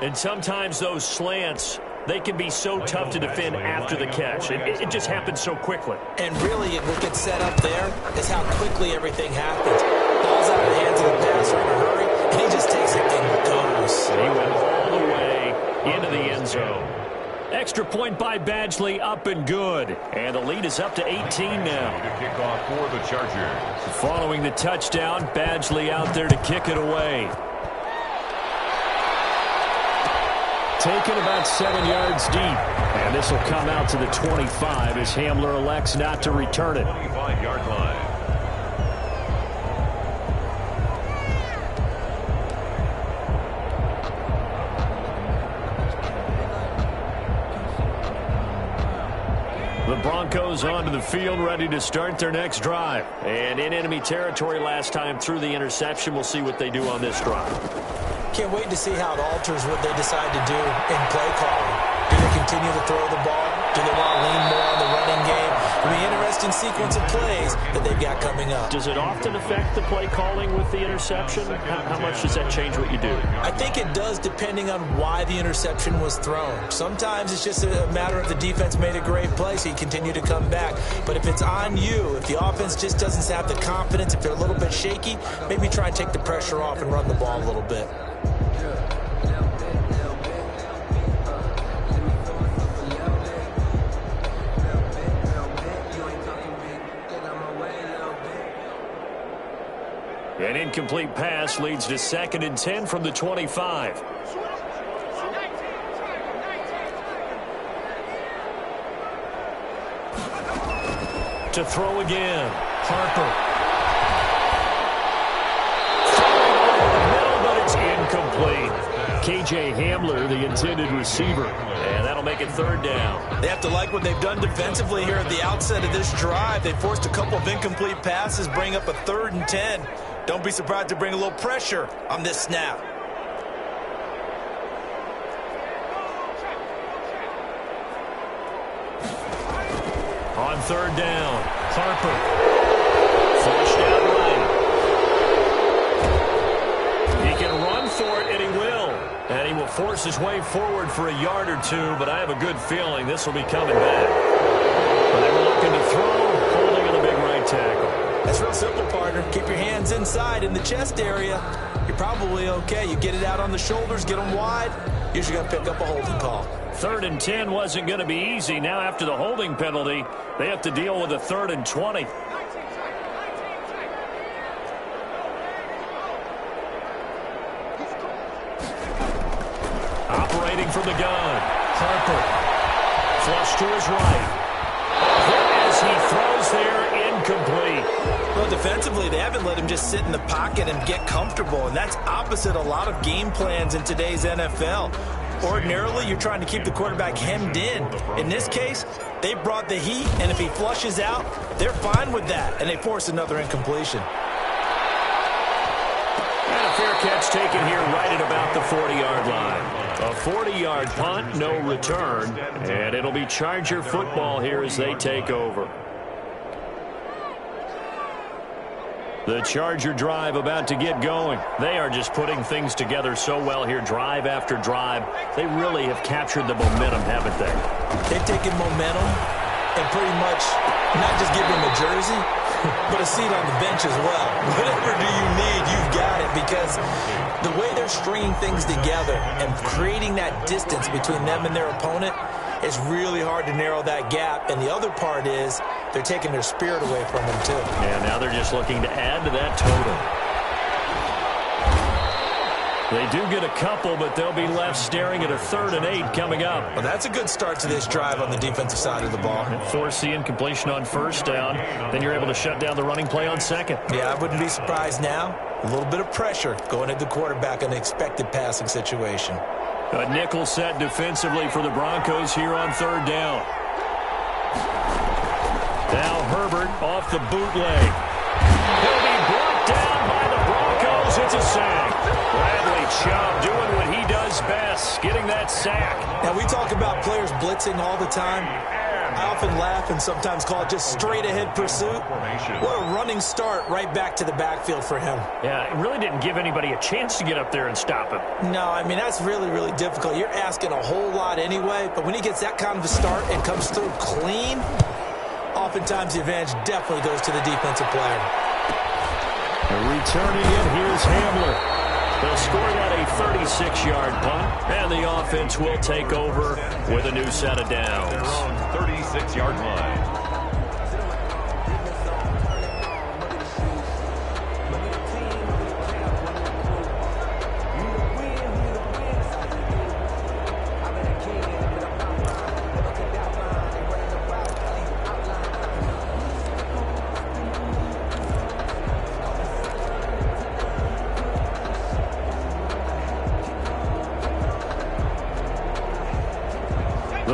And sometimes those slants, they can be so tough to defend after the catch. It just happens so quickly. And really, what gets set up there is how quickly everything happens. Ball's out of the hands of the passer in a hurry, and he just takes it and goes. He went all the way into the end zone. Extra point by Badgley, up and good. And the lead is up to 18 now. The kickoff for the Chargers. Following the touchdown, Badgley out there to kick it away. Taken about 7 yards deep. And this will come out to the 25 as Hamler elects not to return it. 25-yard line. The Broncos onto the field, ready to start their next drive. And in enemy territory last time through the interception. We'll see what they do on this drive. Can't wait to see how it alters what they decide to do in play calling. Do they continue to throw the ball? Do they want to lean more on the running game? It'll be an interesting sequence of plays that they've got coming up. Does it often affect the play calling with the interception? How much does that change what you do? I think it does, depending on why the interception was thrown. Sometimes it's just a matter of the defense made a great play, so you continue to come back. But if it's on you, if the offense just doesn't have the confidence, if they're a little bit shaky, maybe try and take the pressure off and run the ball a little bit. An incomplete pass leads to 2nd and 10 from the 25. To throw again. Harper. Middle, but it's incomplete. KJ Hamler, the intended receiver. And that'll make it 3rd down. They have to like what they've done defensively here at the outset of this drive. They forced a couple of incomplete passes, bring up a 3rd and 10. Don't be surprised to bring a little pressure on this snap. On 3rd down, Harper. Flushed out right. He can run for it, and he will. And he will force his way forward for a yard or two, but I have a good feeling this will be coming back. But they were looking to throw, holding in the big right tackle. That's real simple, partner. Keep your hands inside in the chest area. You're probably okay. You get it out on the shoulders, get them wide. Usually going to pick up a holding call. 3rd and 10 wasn't going to be easy. Now after the holding penalty, they have to deal with a 3rd and 20. waiting from the gun. Harper. Flush to his right. As he throws there, incomplete. Well, defensively, they haven't let him just sit in the pocket and get comfortable, and that's opposite a lot of game plans in today's NFL. Ordinarily, you're trying to keep the quarterback hemmed in. In this case, they brought the heat, and if he flushes out, they're fine with that, and they force another incompletion. And a fair catch taken here right at about the 40-yard line. A 40-yard punt, no return, and it'll be Charger football here as they take over. The Charger drive about to get going. They are just putting things together so well here, drive after drive. They really have captured the momentum, haven't they? They've taken momentum and pretty much not just give them a jersey, but a seat on the bench as well. Whatever do you need, you've got it, because the way they're stringing things together and creating that distance between them and their opponent, it's really hard to narrow that gap. And the other part is they're taking their spirit away from them, too. And now they're just looking to add to that total. They do get a couple, but they'll be left staring at a 3rd and 8 coming up. Well, that's a good start to this drive on the defensive side of the ball. Force the incompletion on 1st down. Then you're able to shut down the running play on 2nd. Yeah, I wouldn't be surprised now. A little bit of pressure going at the quarterback in the expected passing situation. A nickel set defensively for the Broncos here on 3rd down. Now Herbert off the bootleg. He'll be brought down by the Broncos. It's a sack. Bradley Chubb doing what he does best, getting that sack. Now, we talk about players blitzing all the time. I often laugh and sometimes call it just straight-ahead pursuit. What a running start right back to the backfield for him. Yeah, it really didn't give anybody a chance to get up there and stop him. No, I mean, that's really, really difficult. You're asking a whole lot anyway, but when he gets that kind of a start and comes through clean, oftentimes the advantage definitely goes to the defensive player. Returning it, here's Hamler. They'll score that a 36-yard punt, and the offense will take over with a new set of downs. 36-yard line.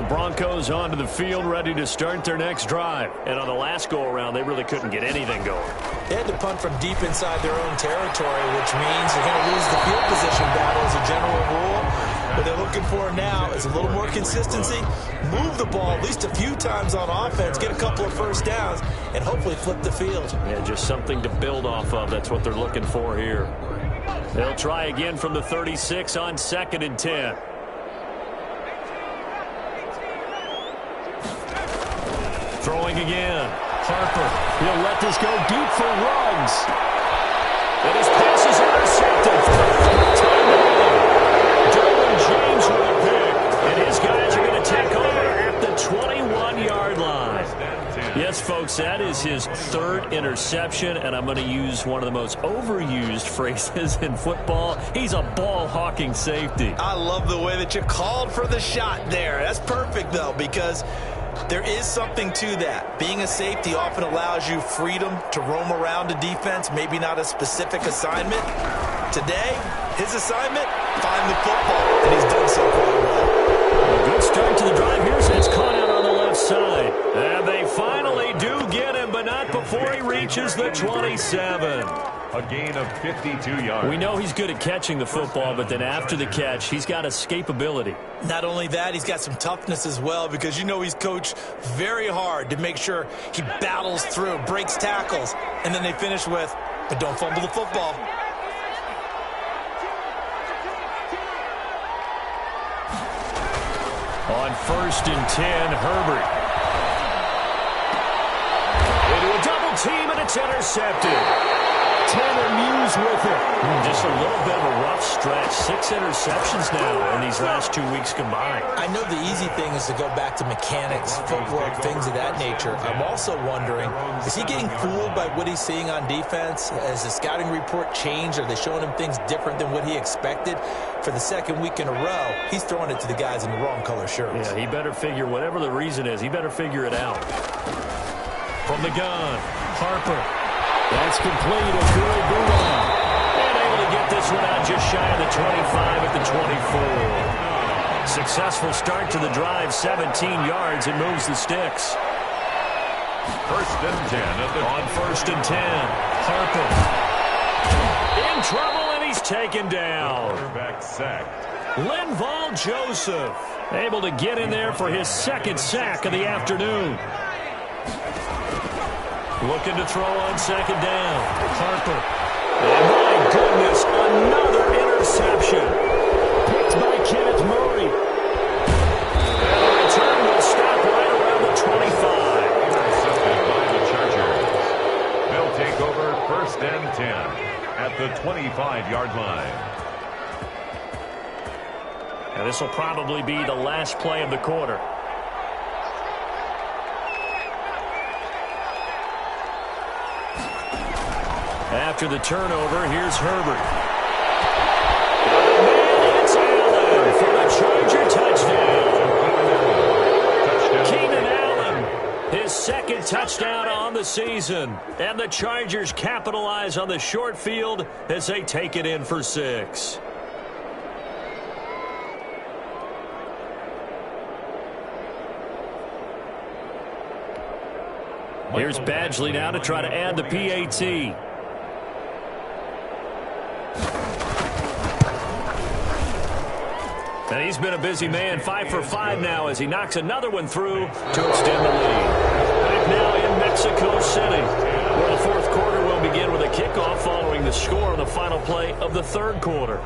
Broncos onto the field, ready to start their next drive. And on the last go-around, they really couldn't get anything going. They had to punt from deep inside their own territory, which means they're going to lose the field position battle as a general rule. What they're looking for now is a little more consistency, move the ball at least a few times on offense, get a couple of first downs, and hopefully flip the field. Yeah, just something to build off of. That's what they're looking for here. They'll try again from the 36 on 2nd and 10. Throwing again. Harper. He'll let this go deep for Ruggs. And his pass is intercepted for the 3rd time. Derwin James with a pick. And his guys are going to take over at the 21-yard line. Yes, folks, that is his 3rd interception, and I'm going to use one of the most overused phrases in football. He's a ball-hawking safety. I love the way that you called for the shot there. That's perfect, though, because there is something to that. Being a safety often allows you freedom to roam around a defense, maybe not a specific assignment. Today, his assignment, find the football, and he's done so quite well. A good start to the drive here, so it's caught out on the left side. And they finally do get him, but not before he reaches the 27. A gain of 52 yards. We know he's good at catching the football, but then after the catch, he's got escapability. Not only that, he's got some toughness as well, because you know he's coached very hard to make sure he battles through, breaks tackles, and then they finish with, but don't fumble the football. On 1st and 10, Herbert. Into a double team, and it's intercepted. Tanner Muse with it. Just a little bit of a rough stretch. 6 interceptions now in these last 2 weeks combined. I know the easy thing is to go back to mechanics, footwork, things of that nature. I'm also wondering, is he getting fooled by what he's seeing on defense? Has the scouting report changed? Are they showing him things different than what he expected? For the second week in a row, he's throwing it to the guys in the wrong color shirts. Yeah, he better figure, whatever the reason is, he better figure it out. From the gun, Harper. That's complete. A good boot. And able to get this one out just shy of the 25 at the 24. Successful start to the drive, 17 yards. It moves the sticks. First and 10 on first and 10. Harper in trouble, and he's taken down. Quarterback sacked. Linval Joseph able to get in there for his second sack of the afternoon. Looking to throw on second down. Harper. And my goodness, another interception. Picked by Kenneth Murray. And the return will stop right around the 25. Intercepted by the Chargers. They'll take over first and 10 at the 25-yard line. And this will probably be the last play of the quarter. After the turnover, here's Herbert. And it's Allen for the Charger touchdown. Keenan Allen, his second touchdown on the season. And the Chargers capitalize on the short field as they take it in for 6. Here's Badgley now to try to add the PAT. And he's been a busy man, 5 for 5 now as he knocks another one through to extend the lead. Back now in Mexico City, where the fourth quarter will begin with a kickoff following the score on the final play of the third quarter.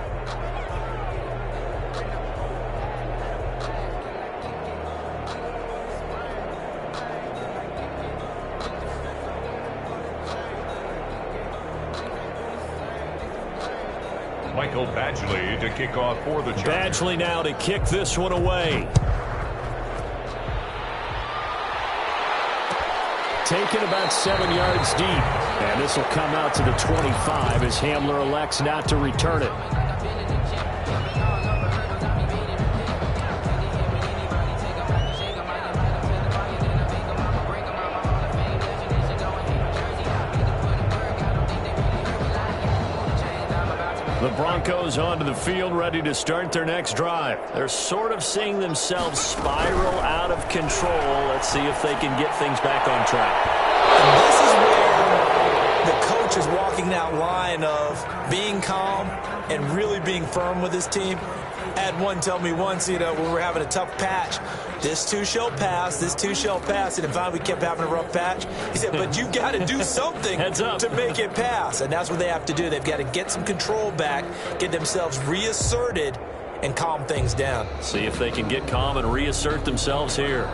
Michael Badgley to kick off for the Chargers. Badgley now to kick this one away. Taken about 7 yards deep. And this will come out to the 25 as Hamler elects not to return it. The Broncos onto the field, ready to start their next drive. They're sort of seeing themselves spiral out of control. Let's see if they can get things back on track. And this is where the coach is walking that line of being calm and really being firm with his team. I had one tell me once, when we were having a tough patch, this too shall pass, this too shall pass. And finally we kept having a rough patch. He said, but you got to do something to make it pass. And that's what they have to do. They've got to get some control back, get themselves reasserted, and calm things down. See if they can get calm and reassert themselves here.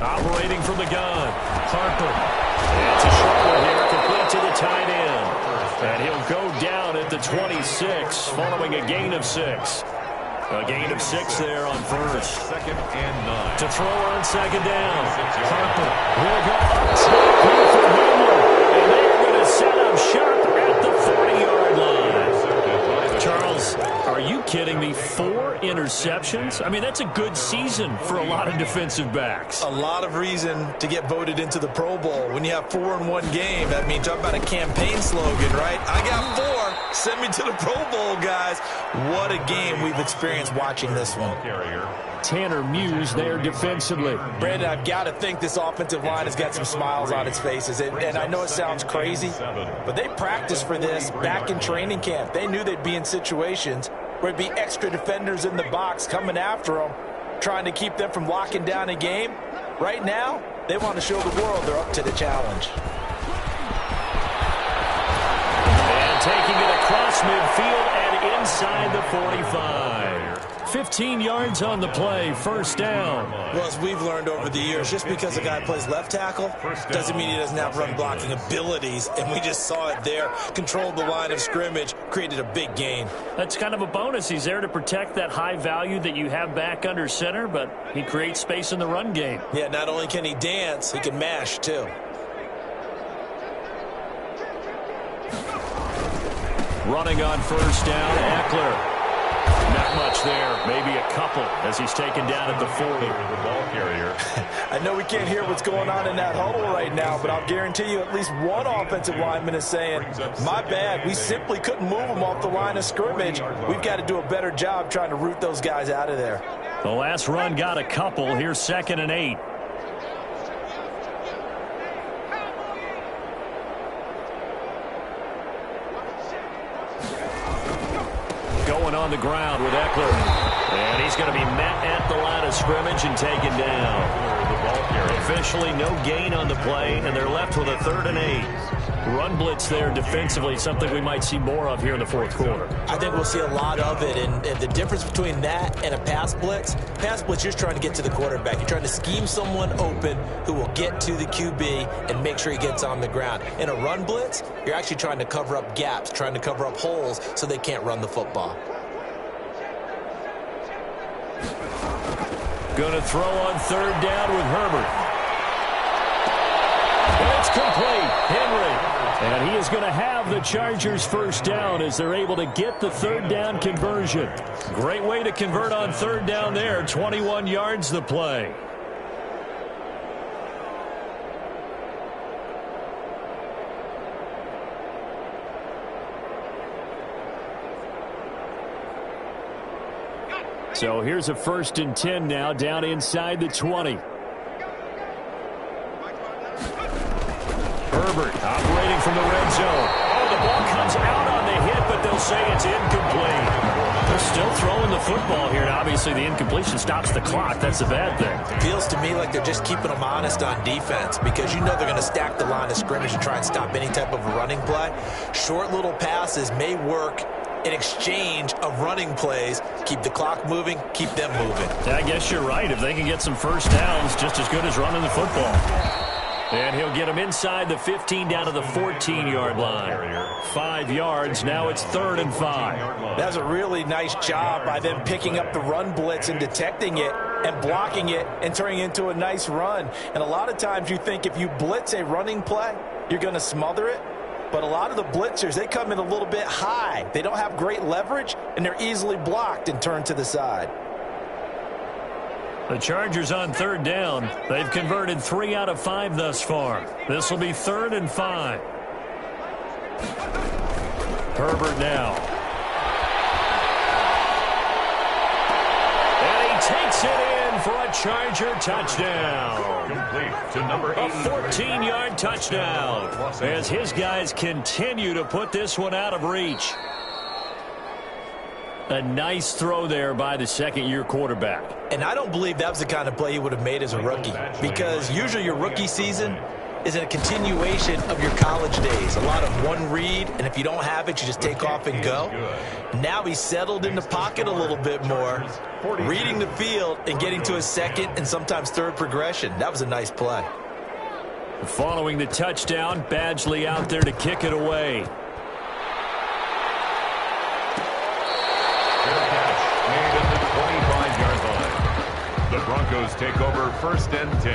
Operating from the gun, Harper. It's a short one here, complete to the tight end. And he'll go down at the 26, following a gain of 6. A gain of 6 there on first. Second and 9. To throw on second down. Harper will go up top here for Hamler. And they're going to set up shop at the 40-yard line. Charles, are you kidding me? 4 interceptions? I mean, that's a good season for a lot of defensive backs. A lot of reason to get voted into the Pro Bowl. When you have 4 in one game, that means talk about a campaign slogan, right? I got 4. Send me to the Pro Bowl, guys. What a game we've experienced watching this one. Tanner Muse there defensively. Brandon, I've got to think this offensive line has got some smiles on its faces. And I know it sounds crazy, but they practiced for this back in training camp. They knew they'd be in situations where it'd be extra defenders in the box coming after them, trying to keep them from locking down a game. Right now, they want to show the world they're up to the challenge. And taking it across midfield and inside the 45. 15 yards on the play, first down. Well, as we've learned over the years, just because a guy plays left tackle doesn't mean he doesn't have run blocking abilities, and we just saw it there. Controlled the line of scrimmage, created a big gain. That's kind of a bonus. He's there to protect that high value that you have back under center, but he creates space in the run game. Yeah, not only can he dance, he can mash too. Running on first down, Eckler. Not much there, maybe a couple as he's taken down at the 40. The ball carrier. I know we can't hear what's going on in that huddle right now, but I'll guarantee you at least one offensive lineman is saying, my bad, we simply couldn't move them off the line of scrimmage. We've got to do a better job trying to root those guys out of there. The last run got a couple. Here's 2nd and 8. Going on the ground with Eckler. And he's going to be met at the line of scrimmage and taken down. The ball carrier. Officially no gain on the play, and they're left with a 3rd and 8. Run blitz there defensively, something we might see more of here in the 4th quarter. I think we'll see a lot of it, and the difference between that and a pass blitz, you're just trying to get to the quarterback. You're trying to scheme someone open who will get to the QB and make sure he gets on the ground. In a run blitz, you're actually trying to cover up gaps, trying to cover up holes so they can't run the football. Going to throw on 3rd down with Herbert. And it's complete. Henry. And he is going to have the Chargers first down as they're able to get the 3rd down conversion. Great way to convert on 3rd down there. 21 yards the play. So here's a 1st and 10 now, down inside the 20. Herbert operating from the red zone. Oh, the ball comes out on the hit, but they'll say it's incomplete. They're still throwing the football here, and obviously the incompletion stops the clock. That's a bad thing. Feels to me like they're just keeping them honest on defense because you know they're going to stack the line of scrimmage and try and stop any type of a running play. Short little passes may work in exchange of running plays. Keep the clock moving, keep them moving. I guess you're right. If they can get some first downs, just as good as running the football. And he'll get him inside the 15 down to the 14-yard line. 5 yards. Now it's 3rd and 5. That's a really nice job by them picking up the run blitz and detecting it and blocking it and turning it into a nice run. And a lot of times you think if you blitz a running play, you're going to smother it. But a lot of the blitzers, they come in a little bit high. They don't have great leverage, and they're easily blocked and turned to the side. The Chargers on 3rd down. They've converted 3 out of 5 thus far. This will be 3rd and 5. Herbert now. And he takes it in for a Charger touchdown. Complete to number 80. A 14-yard touchdown as his guys continue to put this one out of reach. A nice throw there by the 2nd-year quarterback. And I don't believe that was the kind of play he would have made as a rookie, because usually your rookie season is a continuation of your college days. A lot of one read, and if you don't have it, you just take off and go. Now he's settled in the pocket a little bit more, reading the field and getting to his 2nd and sometimes 3rd progression. That was a nice play. Following the touchdown, Badgley out there to kick it away. Made at the 25-yard line. The Broncos take over 1st and 10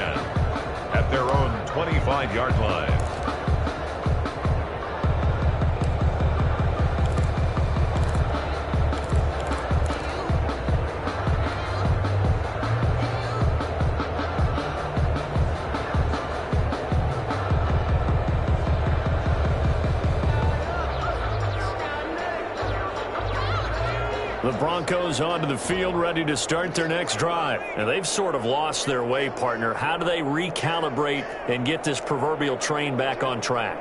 at their own 25-yard line. The Broncos onto the field, ready to start their next drive. And they've sort of lost their way, partner. How do they recalibrate and get this proverbial train back on track?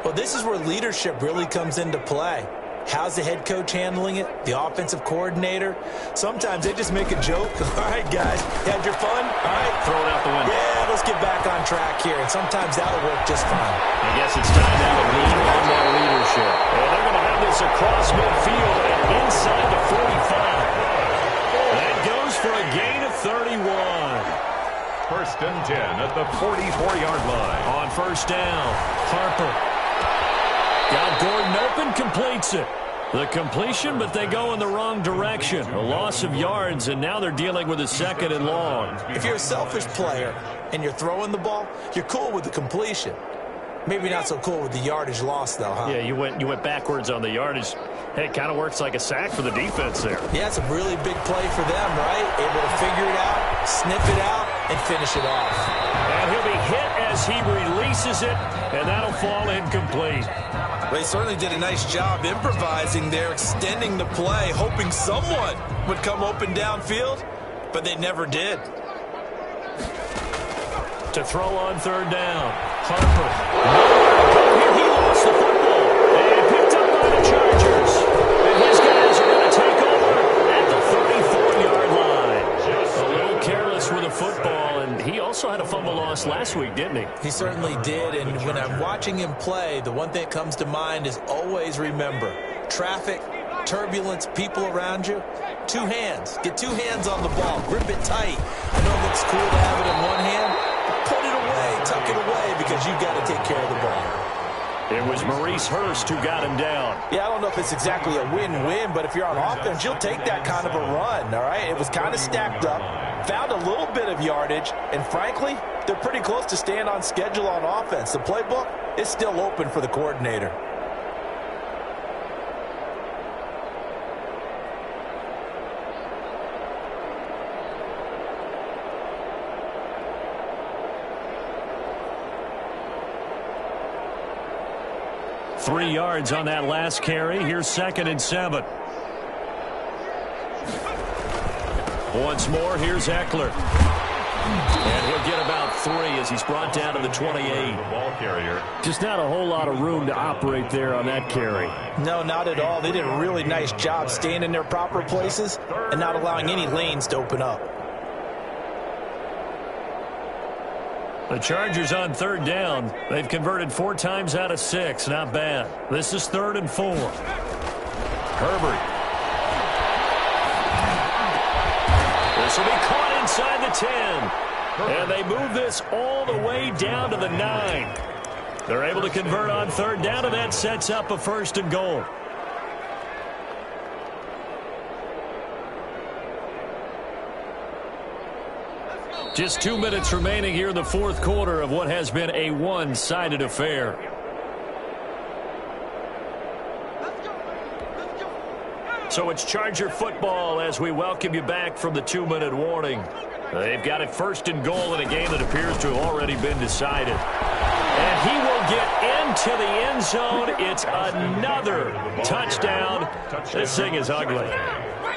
Well, this is where leadership really comes into play. How's the head coach handling it? The offensive coordinator? Sometimes they just make a joke. All right, guys, you had your fun? All right. Throw it out the window. Yeah, let's get back on track here. And sometimes that'll work just fine. I guess it's time now to lean on that leadership. And they're going to have this across midfield and inside the 45. First and 10 at the 44-yard line. On first down, Harper. Got Gordon open, completes it. The completion, but they go in the wrong direction. A loss of yards, and now they're dealing with a second and long. If you're a selfish player and you're throwing the ball, you're cool with the completion. Maybe not so cool with the yardage loss, though, huh? Yeah, you went backwards on the yardage. Hey, it kind of works like a sack for the defense there. Yeah, it's a really big play for them, right? Able to figure it out, sniff it out, and finish it off. And he'll be hit as he releases it, and that'll fall incomplete. They certainly did a nice job improvising there, extending the play, hoping someone would come open downfield, but they never did. To throw on third down, Harper. Here he lost the football, and picked up by the Chargers. And his guys are going to take over at the 34-yard line. A little careless with a football, and he also had a fumble loss last week, didn't he? He certainly did, and when I'm watching him play, the one thing that comes to mind is always remember, traffic, turbulence, people around you, two hands. Get two hands on the ball. Grip it tight. I know it looks cool to have it in one hand. Put it away, tuck it away, because you've got to take care of the ball. It was Maurice Hurst who got him down. Yeah, I don't know if it's exactly a win-win, but if you're on offense, you'll take that kind of a run, all right? It was kind of stacked up, found a little bit of yardage, and frankly, they're pretty close to staying on schedule on offense. The playbook is still open for the coordinator. Three yards on that last carry. Here's 2nd and 7. Once more, here's Eckler. And he'll get about 3 as he's brought down to the 28. Ball carrier. Just not a whole lot of room to operate there on that carry. No, not at all. They did a really nice job staying in their proper places and not allowing any lanes to open up. The Chargers on third down. They've converted 4 times out of 6. Not bad. This is 3rd and 4. Herbert. This will be caught inside the 10. And they move this all the way down to the 9. They're able to convert on third down, and that sets up a 1st and goal. Just 2 minutes remaining here in the 4th quarter of what has been a one-sided affair. So it's Charger football as we welcome you back from the 2-minute warning. They've got it 1st and goal in a game that appears to have already been decided. And he will get into the end zone. It's another touchdown. This thing is ugly.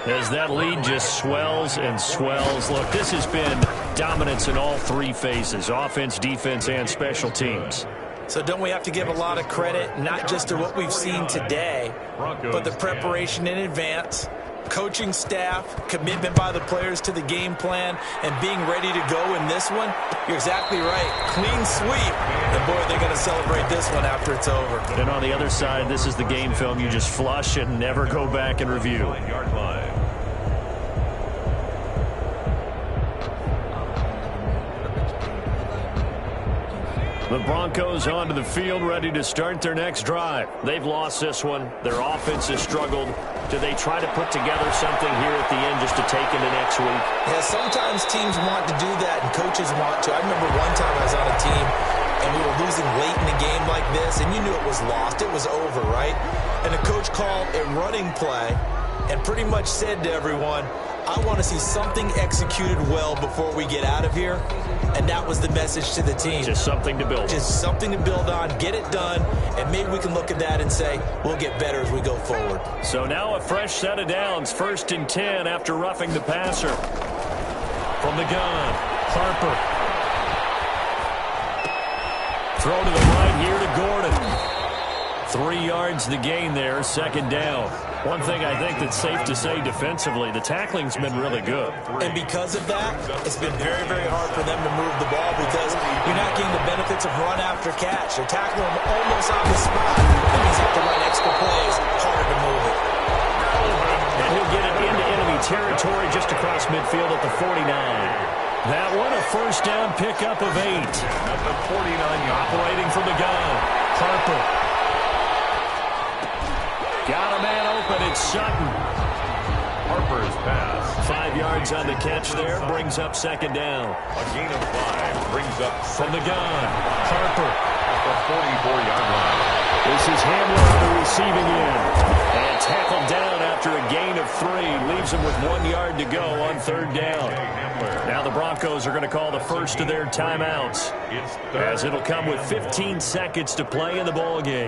As that lead just swells and swells. Look, this has been dominance in all 3 phases, offense, defense, and special teams. So don't we have to give a lot of credit, not just to what we've seen today, but the preparation in advance, coaching staff, commitment by the players to the game plan, and being ready to go in this one? You're exactly right. Clean sweep. And, boy, they're going to celebrate this one after it's over. And on the other side, this is the game film you just flush and never go back and review. The Broncos onto the field, ready to start their next drive. They've lost this one. Their offense has struggled. Do they try to put together something here at the end just to take into next week? Yeah, sometimes teams want to do that and coaches want to. I remember one time I was on a team and we were losing late in a game like this, and you knew it was lost. It was over, right? And the coach called a running play and pretty much said to everyone, I want to see something executed well before we get out of here. And that was the message to the team. Just something to build on. Just something to build on, get it done, and maybe we can look at that and say, we'll get better as we go forward. So now a fresh set of downs, 1st and 10 after roughing the passer. From the gun, Harper. Throw to the right here to Gordon. 3 yards the gain there, 2nd down. One thing I think that's safe to say defensively, the tackling's been really good. And because of that, it's been very, very hard for them to move the ball because you're not getting the benefits of run after catch. They're tackling them almost on the spot. That means you have to run extra plays, harder to move it. And he'll get it into enemy territory just across midfield at the 49. That one a first down pickup of 8. At the 49-yard Operating from the gun. Harper. Got a man open. It's Sutton. Harper's pass. 5 yards on the catch there. Brings up second down. A gain of 5 brings up From the gun. Harper. at the 44-yard line. This is Hamler on the receiving end. And tackled down after a gain of 3. Leaves him with 1 yard to go on third down. Now the Broncos are going to call the first of their timeouts, as it'll come with 15 seconds to play in the ball game.